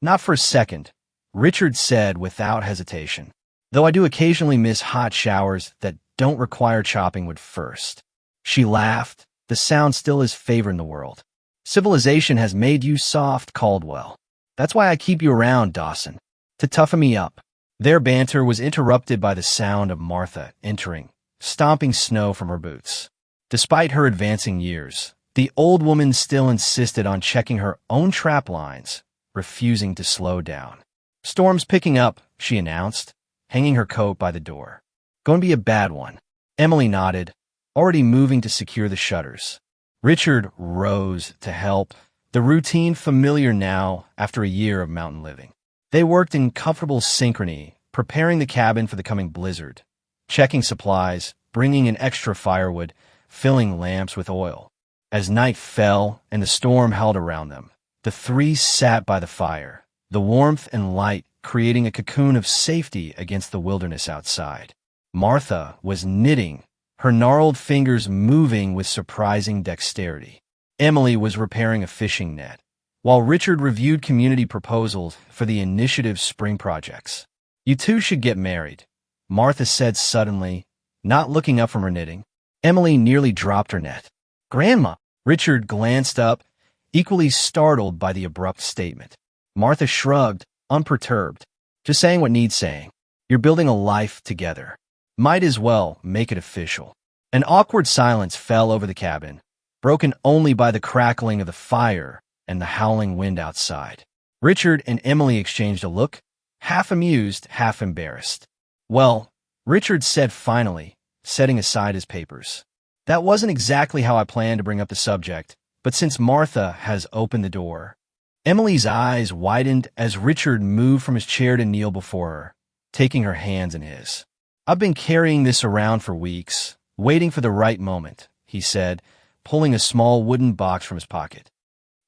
Not for a second, Richard said without hesitation. Though I do occasionally miss hot showers that don't require chopping wood first. She laughed, the sound still his favorite in the world. Civilization has made you soft, Caldwell. That's why I keep you around, Dawson. To toughen me up. Their banter was interrupted by the sound of Martha entering, stomping snow from her boots. Despite her advancing years, the old woman still insisted on checking her own trap lines, refusing to slow down. "Storm's picking up," she announced, hanging her coat by the door. "Going to be a bad one." Emily nodded, already moving to secure the shutters. Richard rose to help, the routine familiar now after a year of mountain living. They worked in comfortable synchrony, preparing the cabin for the coming blizzard, checking supplies, bringing in extra firewood, filling lamps with oil. As night fell and the storm held around them, the three sat by the fire, the warmth and light creating a cocoon of safety against the wilderness outside. Martha was knitting, her gnarled fingers moving with surprising dexterity. Emily was repairing a fishing net, while Richard reviewed community proposals for the initiative's spring projects. "You two should get married," Martha said suddenly, not looking up from her knitting. Emily nearly dropped her net. "Grandma!" Richard glanced up, equally startled by the abrupt statement. Martha shrugged, unperturbed. "Just saying what needs saying. You're building a life together. Might as well make it official." An awkward silence fell over the cabin, broken only by the crackling of the fire and the howling wind outside. Richard and Emily exchanged a look, half amused, half embarrassed. "Well," Richard said finally, setting aside his papers. "That wasn't exactly how I planned to bring up the subject, but since Martha has opened the door." Emily's eyes widened as Richard moved from his chair to kneel before her, taking her hands in his. "I've been carrying this around for weeks, waiting for the right moment," he said, pulling a small wooden box from his pocket.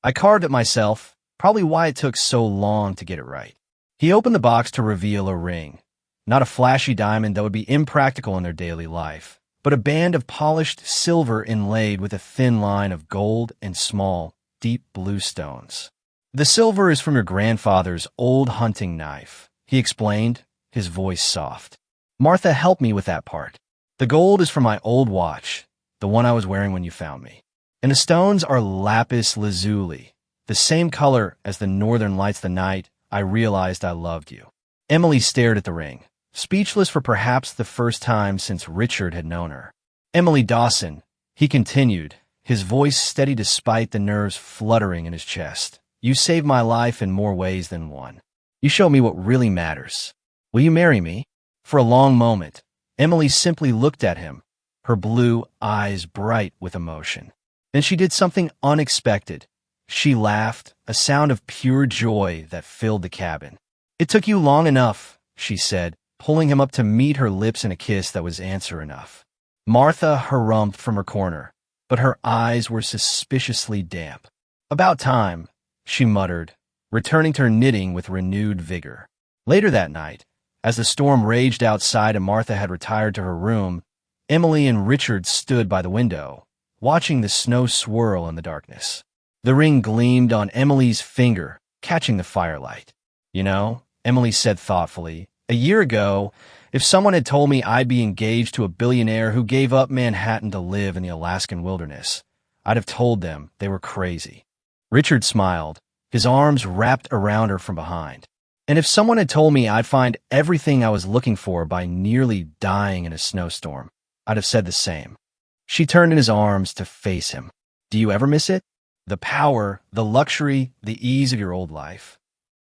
"I carved it myself, probably why it took so long to get it right." He opened the box to reveal a ring, not a flashy diamond that would be impractical in their daily life, but a band of polished silver inlaid with a thin line of gold and small, deep blue stones. "The silver is from your grandfather's old hunting knife," he explained, his voice soft. "Martha helped me with that part. The gold is from my old watch, the one I was wearing when you found me. And the stones are lapis lazuli, the same color as the northern lights the night I realized I loved you." Emily stared at the ring, speechless for perhaps the first time since Richard had known her. "Emily Dawson," he continued, his voice steady despite the nerves fluttering in his chest. "You saved my life in more ways than one. You showed me what really matters. Will you marry me?" For a long moment, Emily simply looked at him, her blue eyes bright with emotion. Then she did something unexpected. She laughed, a sound of pure joy that filled the cabin. "It took you long enough," she said, pulling him up to meet her lips in a kiss that was answer enough. Martha harumphed from her corner, but her eyes were suspiciously damp. "About time," she muttered, returning to her knitting with renewed vigor. Later that night, as the storm raged outside and Martha had retired to her room, Emily and Richard stood by the window, watching the snow swirl in the darkness. The ring gleamed on Emily's finger, catching the firelight. "You know," Emily said thoughtfully, "a year ago, if someone had told me I'd be engaged to a billionaire who gave up Manhattan to live in the Alaskan wilderness, I'd have told them they were crazy." Richard smiled, his arms wrapped around her from behind. "And if someone had told me I'd find everything I was looking for by nearly dying in a snowstorm, I'd have said the same." She turned in his arms to face him. "Do you ever miss it? The power, the luxury, the ease of your old life?"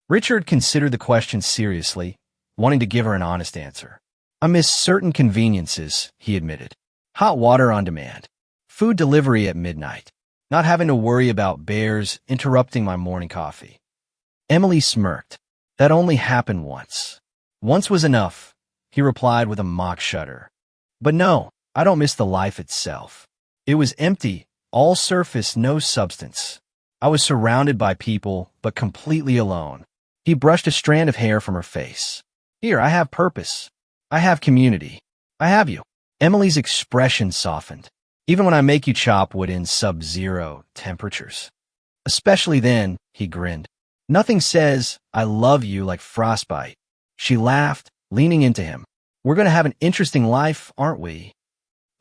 Richard considered the question seriously, wanting to give her an honest answer. "I miss certain conveniences," he admitted. "Hot water on demand. Food delivery at midnight. Not having to worry about bears interrupting my morning coffee." Emily smirked. "That only happened once." "Once was enough," he replied with a mock shudder. "But no, I don't miss the life itself. It was empty, all surface, no substance. I was surrounded by people, but completely alone." He brushed a strand of hair from her face. "Here, I have purpose. I have community. I have you." Emily's expression softened. "Even when I make you chop wood in sub-zero temperatures." "Especially then," he grinned. "Nothing says, 'I love you' like frostbite." She laughed, leaning into him. "We're going to have an interesting life, aren't we?"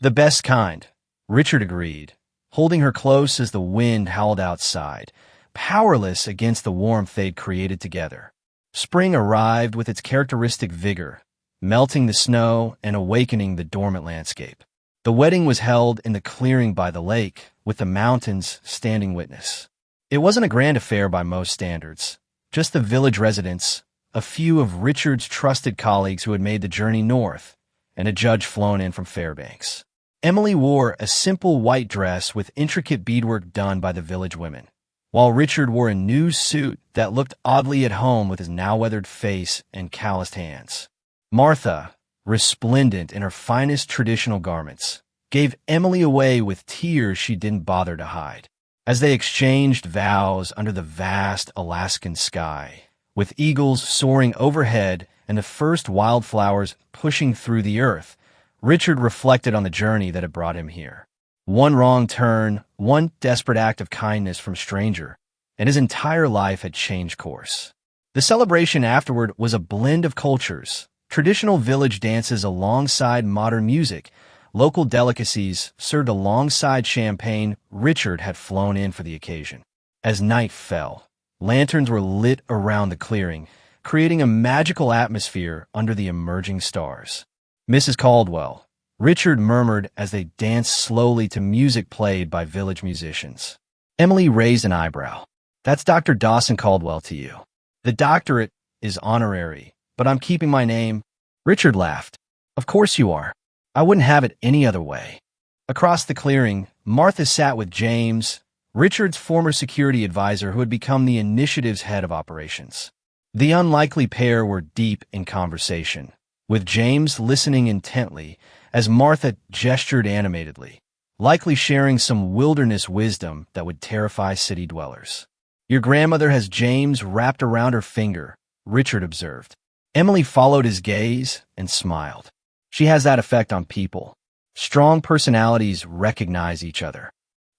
"The best kind," Richard agreed, holding her close as the wind howled outside, powerless against the warmth they'd created together. Spring arrived with its characteristic vigor, melting the snow and awakening the dormant landscape. The wedding was held in the clearing by the lake, with the mountains standing witness. It wasn't a grand affair by most standards, just the village residents, a few of Richard's trusted colleagues who had made the journey north, and a judge flown in from Fairbanks. Emily wore a simple white dress with intricate beadwork done by the village women, while Richard wore a new suit that looked oddly at home with his now-weathered face and calloused hands. Martha, resplendent in her finest traditional garments, gave Emily away with tears she didn't bother to hide. As they exchanged vows under the vast Alaskan sky, with eagles soaring overhead and the first wildflowers pushing through the earth, Richard reflected on the journey that had brought him here. One wrong turn, one desperate act of kindness from a stranger, and his entire life had changed course. The celebration afterward was a blend of cultures, traditional village dances alongside modern music, local delicacies served alongside champagne Richard had flown in for the occasion. As night fell, lanterns were lit around the clearing, creating a magical atmosphere under the emerging stars. Mrs. Caldwell, Richard murmured as they danced slowly to music played by village musicians. Emily raised an eyebrow. That's Dr. Dawson Caldwell to you. The doctorate is honorary, but I'm keeping my name. Richard laughed. Of course you are. I wouldn't have it any other way. Across the clearing, Martha sat with James, Richard's former security advisor who had become the initiative's head of operations. The unlikely pair were deep in conversation, with James listening intently as Martha gestured animatedly, likely sharing some wilderness wisdom that would terrify city dwellers. Your grandmother has James wrapped around her finger, Richard observed. Emily followed his gaze and smiled. She has that effect on people. Strong personalities recognize each other.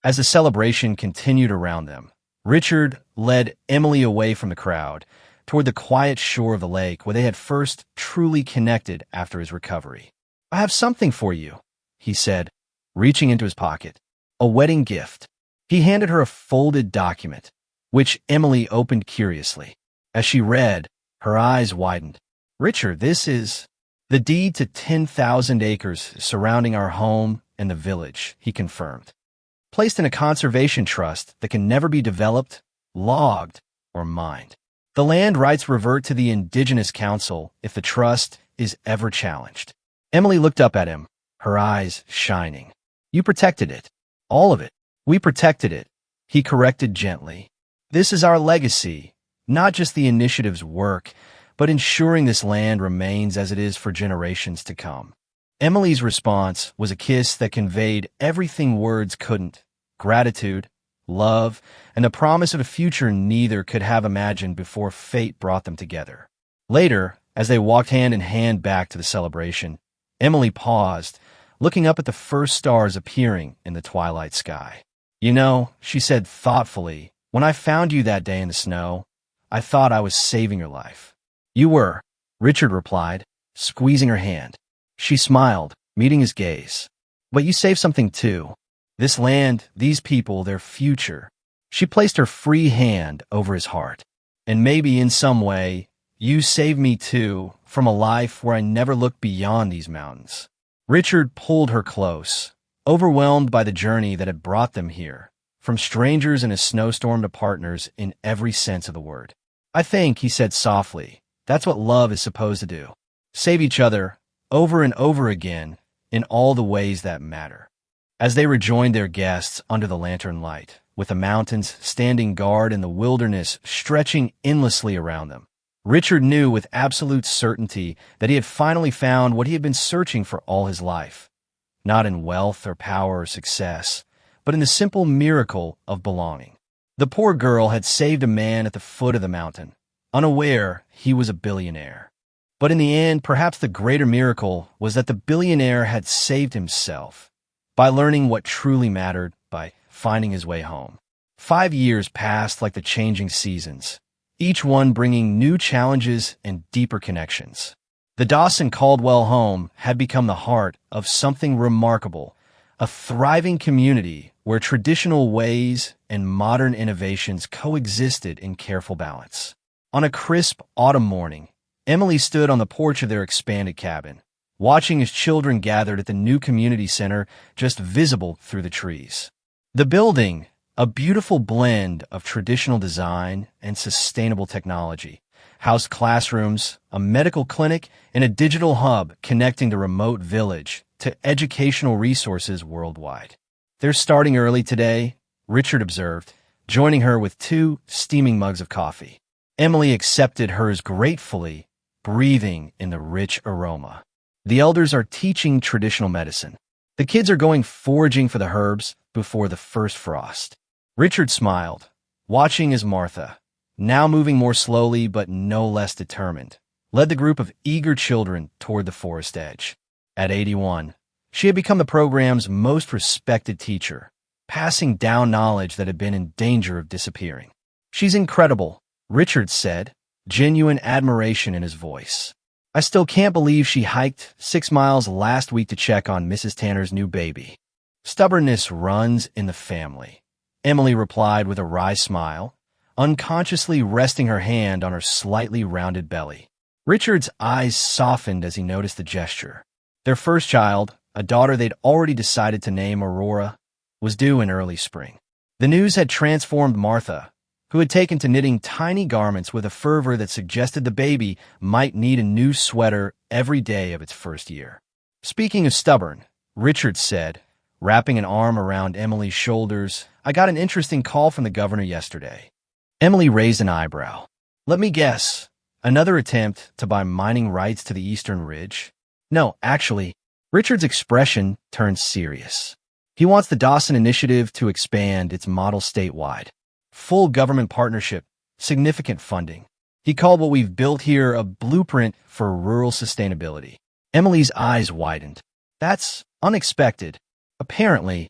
As the celebration continued around them, Richard led Emily away from the crowd, toward the quiet shore of the lake where they had first truly connected after his recovery. I have something for you, he said, reaching into his pocket. A wedding gift. He handed her a folded document, which Emily opened curiously. As she read, her eyes widened. Richard, this is the deed to 10,000 acres surrounding our home and the village, he confirmed. Placed in a conservation trust that can never be developed, logged, or mined. The land rights revert to the Indigenous Council if the trust is ever challenged. Emily looked up at him, her eyes shining. You protected it. All of it. We protected it, he corrected gently. This is our legacy, not just the initiative's work, but ensuring this land remains as it is for generations to come. Emily's response was a kiss that conveyed everything words couldn't: gratitude, love, and the promise of a future neither could have imagined before fate brought them together. Later, as they walked hand in hand back to the celebration, Emily paused, looking up at the first stars appearing in the twilight sky. You know, she said thoughtfully, when I found you that day in the snow, I thought I was saving your life. You were, Richard replied, squeezing her hand. She smiled, meeting his gaze. But you saved something too. This land, these people, their future. She placed her free hand over his heart. And maybe in some way, you saved me too, from a life where I never looked beyond these mountains. Richard pulled her close, overwhelmed by the journey that had brought them here, from strangers in a snowstorm to partners in every sense of the word. I think, he said softly, that's what love is supposed to do. Save each other, over and over again, in all the ways that matter. As they rejoined their guests under the lantern light, with the mountains standing guard and the wilderness stretching endlessly around them, Richard knew with absolute certainty that he had finally found what he had been searching for all his life. Not in wealth or power or success, but in the simple miracle of belonging. The poor girl had saved a man at the foot of the mountain, unaware he was a billionaire. But in the end, perhaps the greater miracle was that the billionaire had saved himself by learning what truly mattered, by finding his way home. 5 years passed like the changing seasons, each one bringing new challenges and deeper connections. The Dawson Caldwell home had become the heart of something remarkable, a thriving community where traditional ways and modern innovations coexisted in careful balance. On a crisp autumn morning, Emily stood on the porch of their expanded cabin, watching as children gathered at the new community center just visible through the trees. The building, a beautiful blend of traditional design and sustainable technology, housed classrooms, a medical clinic, and a digital hub connecting the remote village to educational resources worldwide. "They're starting early today," Richard observed, joining her with 2 steaming mugs of coffee. Emily accepted hers gratefully, breathing in the rich aroma. "The elders are teaching traditional medicine. The kids are going foraging for the herbs before the first frost." Richard smiled, watching as Martha, now moving more slowly but no less determined, led the group of eager children toward the forest edge. At 81, she had become the program's most respected teacher, passing down knowledge that had been in danger of disappearing. "She's incredible," Richard said, genuine admiration in his voice. "I still can't believe she hiked 6 miles last week to check on Mrs. Tanner's new baby." "Stubbornness runs in the family," Emily replied with a wry smile, unconsciously resting her hand on her slightly rounded belly. Richard's eyes softened as he noticed the gesture. Their first child, a daughter they'd already decided to name Aurora, was due in early spring. The news had transformed Martha, who had taken to knitting tiny garments with a fervor that suggested the baby might need a new sweater every day of its first year. "Speaking of stubborn," Richard said, wrapping an arm around Emily's shoulders, "I got an interesting call from the governor yesterday." Emily raised an eyebrow. "Let me guess, another attempt to buy mining rights to the Eastern Ridge?" "No, actually." Richard's expression turned serious. "He wants the Dawson Initiative to expand its model statewide. Full government partnership, significant funding. He called what we've built here a blueprint for rural sustainability." Emily's eyes widened. "That's unexpected. Apparently,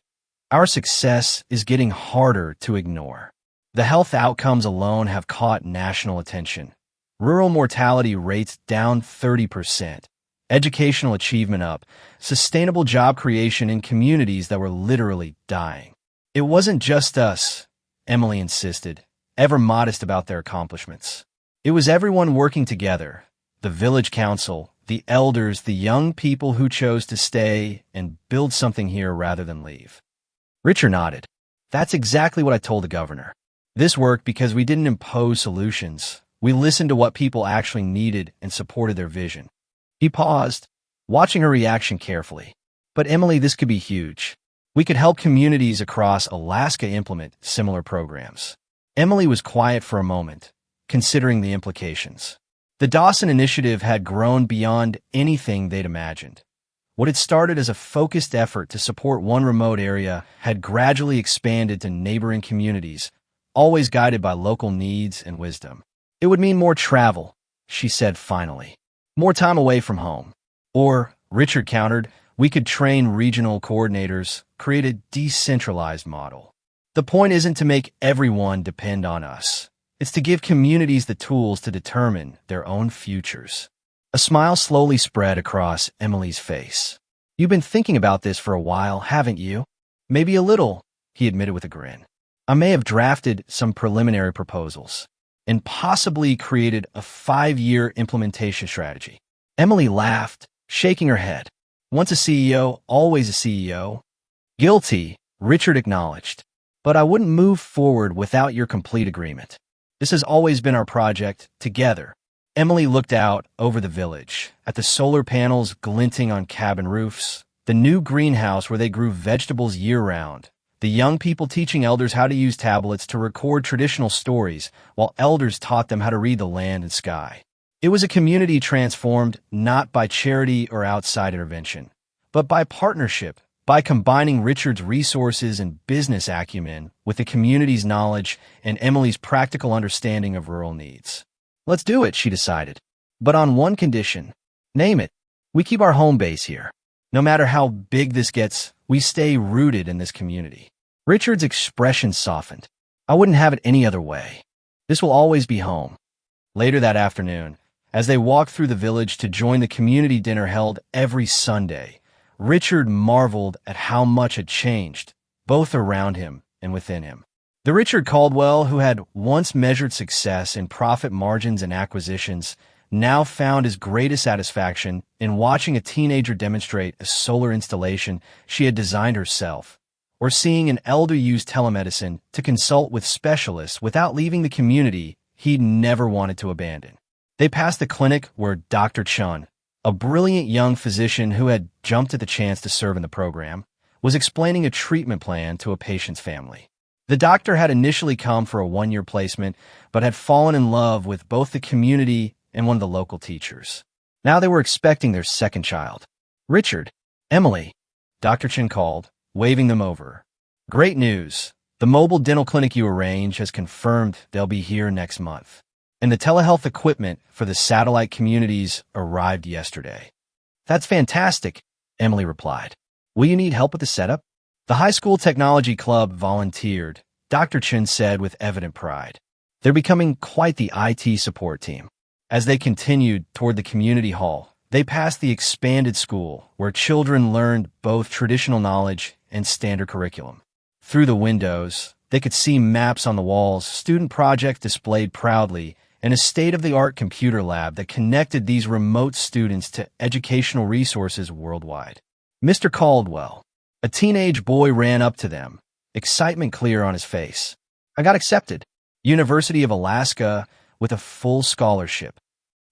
our success is getting harder to ignore. The health outcomes alone have caught national attention. Rural mortality rates down 30%. Educational achievement up, sustainable job creation in communities that were literally dying. It wasn't just us," Emily insisted, ever modest about their accomplishments. "It was everyone working together, the village council, the elders, the young people who chose to stay and build something here rather than leave." Richard nodded. "That's exactly what I told the governor. This worked because we didn't impose solutions. We listened to what people actually needed and supported their vision." He paused, watching her reaction carefully. "But Emily, this could be huge. We could help communities across Alaska implement similar programs." Emily was quiet for a moment, considering the implications. The Dawson Initiative had grown beyond anything they'd imagined. What had started as a focused effort to support one remote area had gradually expanded to neighboring communities, always guided by local needs and wisdom. "It would mean more travel," she said finally. "More time away from home. Or," Richard countered, "we could train regional coordinators, create a decentralized model. The point isn't to make everyone depend on us. It's to give communities the tools to determine their own futures." A smile slowly spread across Emily's face. "You've been thinking about this for a while, haven't you?" "Maybe a little," he admitted with a grin. "I may have drafted some preliminary proposals and possibly created a 5-year implementation strategy." Emily laughed, shaking her head. "Once a CEO, always a CEO." "Guilty," Richard acknowledged. "But I wouldn't move forward without your complete agreement. This has always been our project, together." Emily looked out over the village, at the solar panels glinting on cabin roofs, the new greenhouse where they grew vegetables year-round, the young people teaching elders how to use tablets to record traditional stories, while elders taught them how to read the land and sky. It was a community transformed not by charity or outside intervention, but by partnership, by combining Richard's resources and business acumen with the community's knowledge and Emily's practical understanding of rural needs. "Let's do it," she decided. "But on one condition." "Name it." "We keep our home base here. No matter how big this gets, we stay rooted in this community." Richard's expression softened. "I wouldn't have it any other way. This will always be home." Later that afternoon, as they walked through the village to join the community dinner held every Sunday, Richard marveled at how much had changed, both around him and within him. The Richard Caldwell who had once measured success in profit margins and acquisitions now found his greatest satisfaction in watching a teenager demonstrate a solar installation she had designed herself, or seeing an elder use telemedicine to consult with specialists without leaving the community he'd never wanted to abandon. They passed the clinic where Dr. Chun, a brilliant young physician who had jumped at the chance to serve in the program, was explaining a treatment plan to a patient's family. The doctor had initially come for a one-year placement, but had fallen in love with both the community and one of the local teachers. Now they were expecting their second child. Richard, Emily, Dr. Chin called, waving them over. Great news. The mobile dental clinic you arranged has confirmed they'll be here next month. And the telehealth equipment for the satellite communities arrived yesterday. That's fantastic, Emily replied. Will you need help with the setup? The high school technology club volunteered, Dr. Chin said with evident pride. They're becoming quite the IT support team. As they continued toward the community hall, they passed the expanded school, where children learned both traditional knowledge and standard curriculum. Through the windows, they could see maps on the walls, student projects displayed proudly, and a state-of-the-art computer lab that connected these remote students to educational resources worldwide. Mr. Caldwell, a teenage boy, ran up to them, excitement clear on his face. I got accepted. University of Alaska with a full scholarship.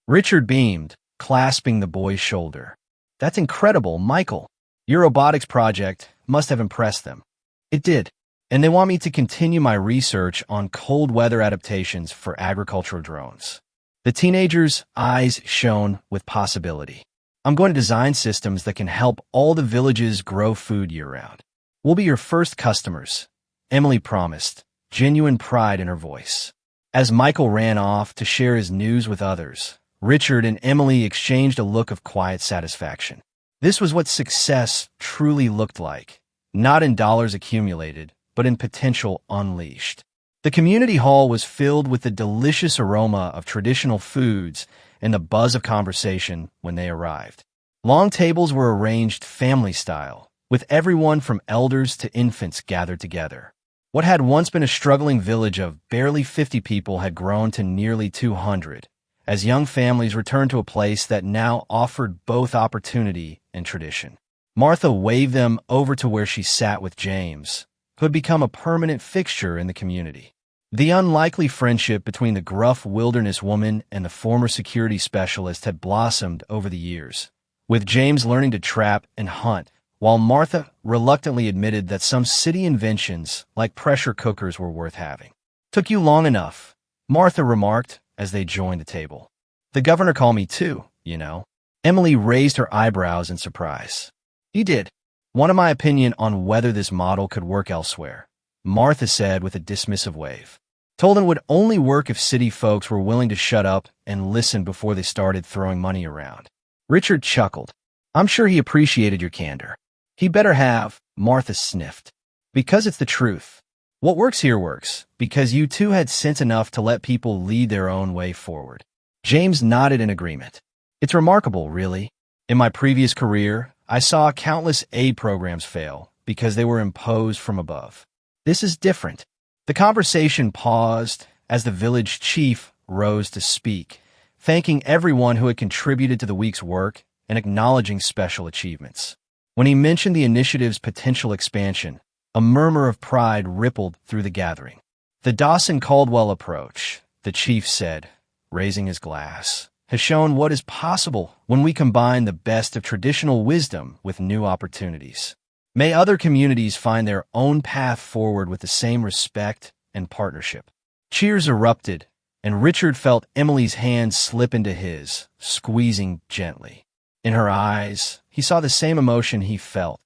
Richard beamed, clasping the boy's shoulder. That's incredible, Michael. Your robotics project must have impressed them. It did, and they want me to continue my research on cold weather adaptations for agricultural drones. The teenager's eyes shone with possibility. I'm going to design systems that can help all the villages grow food year-round. We'll be your first customers, Emily promised, genuine pride in her voice. As Michael ran off to share his news with others, Richard and Emily exchanged a look of quiet satisfaction. This was what success truly looked like, not in dollars accumulated, but in potential unleashed. The community hall was filled with the delicious aroma of traditional foods and the buzz of conversation when they arrived. Long tables were arranged family-style, with everyone from elders to infants gathered together. What had once been a struggling village of barely 50 people had grown to nearly 200, as young families returned to a place that now offered both opportunity and tradition. Martha waved them over to where she sat with James, who had become a permanent fixture in the community. The unlikely friendship between the gruff wilderness woman and the former security specialist had blossomed over the years, with James learning to trap and hunt, while Martha reluctantly admitted that some city inventions, like pressure cookers, were worth having. Took you long enough, Martha remarked as they joined the table. The governor called me too, you know. Emily raised her eyebrows in surprise. He did. Wanted my opinion on whether this model could work elsewhere, Martha said with a dismissive wave. Told him it would only work if city folks were willing to shut up and listen before they started throwing money around. Richard chuckled. I'm sure he appreciated your candor. He better have, Martha sniffed. Because it's the truth. What works here works, because you two had sense enough to let people lead their own way forward. James nodded in agreement. It's remarkable, really. In my previous career, I saw countless aid programs fail because they were imposed from above. This is different. The conversation paused as the village chief rose to speak, thanking everyone who had contributed to the week's work and acknowledging special achievements. When he mentioned the initiative's potential expansion, a murmur of pride rippled through the gathering. The Dawson Caldwell approach, the chief said, raising his glass, has shown what is possible when we combine the best of traditional wisdom with new opportunities. May other communities find their own path forward with the same respect and partnership. Cheers erupted, and Richard felt Emily's hand slip into his, squeezing gently. In her eyes, he saw the same emotion he felt.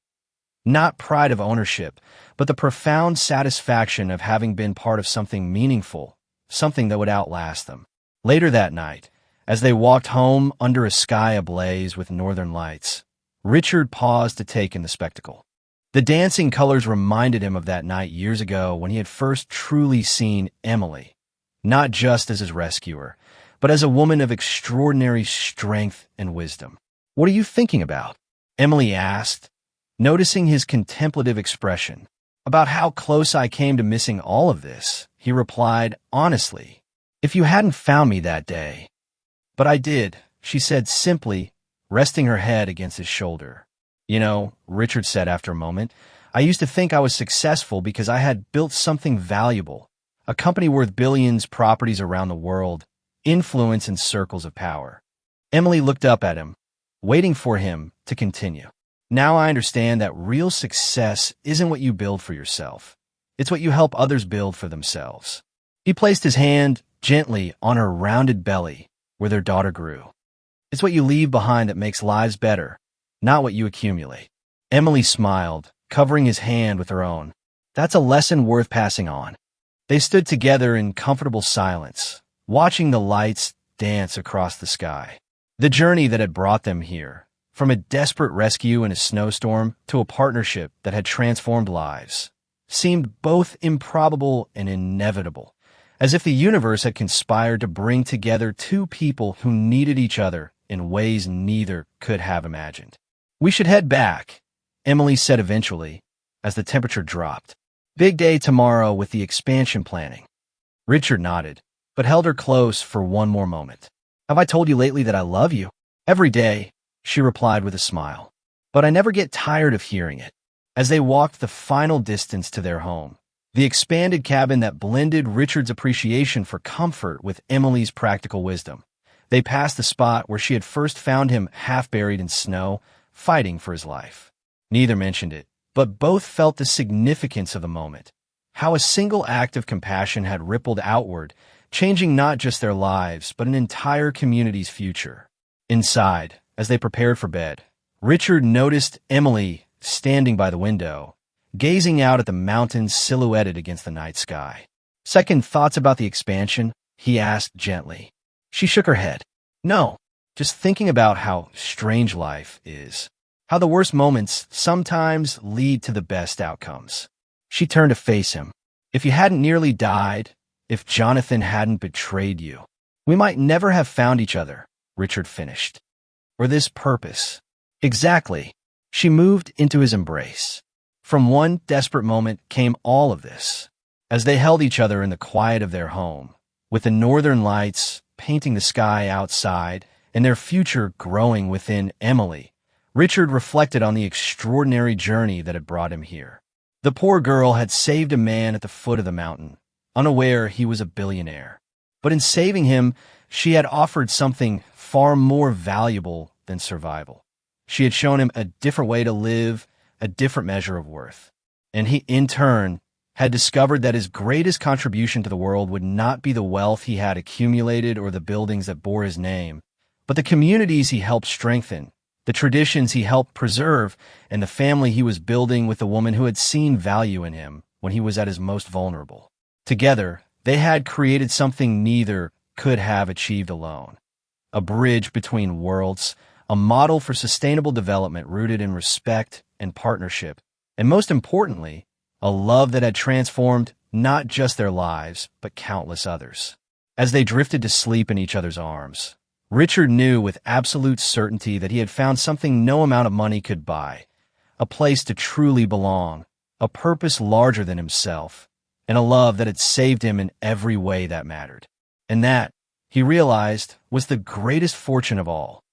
Not pride of ownership, but the profound satisfaction of having been part of something meaningful, something that would outlast them. Later that night, as they walked home under a sky ablaze with northern lights, Richard paused to take in the spectacle. The dancing colors reminded him of that night years ago when he had first truly seen Emily, not just as his rescuer, but as a woman of extraordinary strength and wisdom. What are you thinking about? Emily asked, Noticing his contemplative expression, "About how close I came to missing all of this," he replied honestly, "If you hadn't found me that day." "But I did," she said simply, resting her head against his shoulder. "You know," Richard said after a moment, "I used to think I was successful because I had built something valuable, a company worth billions, properties around the world, influence and circles of power." Emily looked up at him, waiting for him to continue. "Now I understand that real success isn't what you build for yourself. It's what you help others build for themselves." He placed his hand gently on her rounded belly, where their daughter grew. "It's what you leave behind that makes lives better, not what you accumulate." Emily smiled, covering his hand with her own. "That's a lesson worth passing on." They stood together in comfortable silence, watching the lights dance across the sky. The journey that had brought them here, from a desperate rescue in a snowstorm to a partnership that had transformed lives, seemed both improbable and inevitable, as if the universe had conspired to bring together two people who needed each other in ways neither could have imagined. "We should head back," Emily said eventually, as the temperature dropped. "Big day tomorrow with the expansion planning." Richard nodded, but held her close for one more moment. "Have I told you lately that I love you?" "Every day," she replied with a smile. "But I never get tired of hearing it." As they walked the final distance to their home, the expanded cabin that blended Richard's appreciation for comfort with Emily's practical wisdom, they passed the spot where she had first found him half buried in snow, fighting for his life. Neither mentioned it, but both felt the significance of the moment, how a single act of compassion had rippled outward, changing not just their lives, but an entire community's future. Inside, as they prepared for bed, Richard noticed Emily standing by the window, gazing out at the mountains silhouetted against the night sky. "Second thoughts about the expansion?" he asked gently. She shook her head. "No, just thinking about how strange life is. How the worst moments sometimes lead to the best outcomes." She turned to face him. "If you hadn't nearly died, if Jonathan hadn't betrayed you, we might never have found each other," Richard finished. "Or this purpose." "Exactly." She moved into his embrace. From one desperate moment came all of this. As they held each other in the quiet of their home, with the northern lights painting the sky outside and their future growing within Emily, Richard reflected on the extraordinary journey that had brought him here. The poor girl had saved a man at the foot of the mountain, unaware he was a billionaire. But in saving him, she had offered something far more valuable than survival. She had shown him a different way to live, a different measure of worth. And he, in turn, had discovered that his greatest contribution to the world would not be the wealth he had accumulated or the buildings that bore his name, but the communities he helped strengthen, the traditions he helped preserve, and the family he was building with the woman who had seen value in him when he was at his most vulnerable. Together, they had created something neither could have achieved alone. A bridge between worlds, a model for sustainable development rooted in respect and partnership, and most importantly, a love that had transformed not just their lives, but countless others. As they drifted to sleep in each other's arms, Richard knew with absolute certainty that he had found something no amount of money could buy, a place to truly belong, a purpose larger than himself, and a love that had saved him in every way that mattered. And that, he realized, was the greatest fortune of all.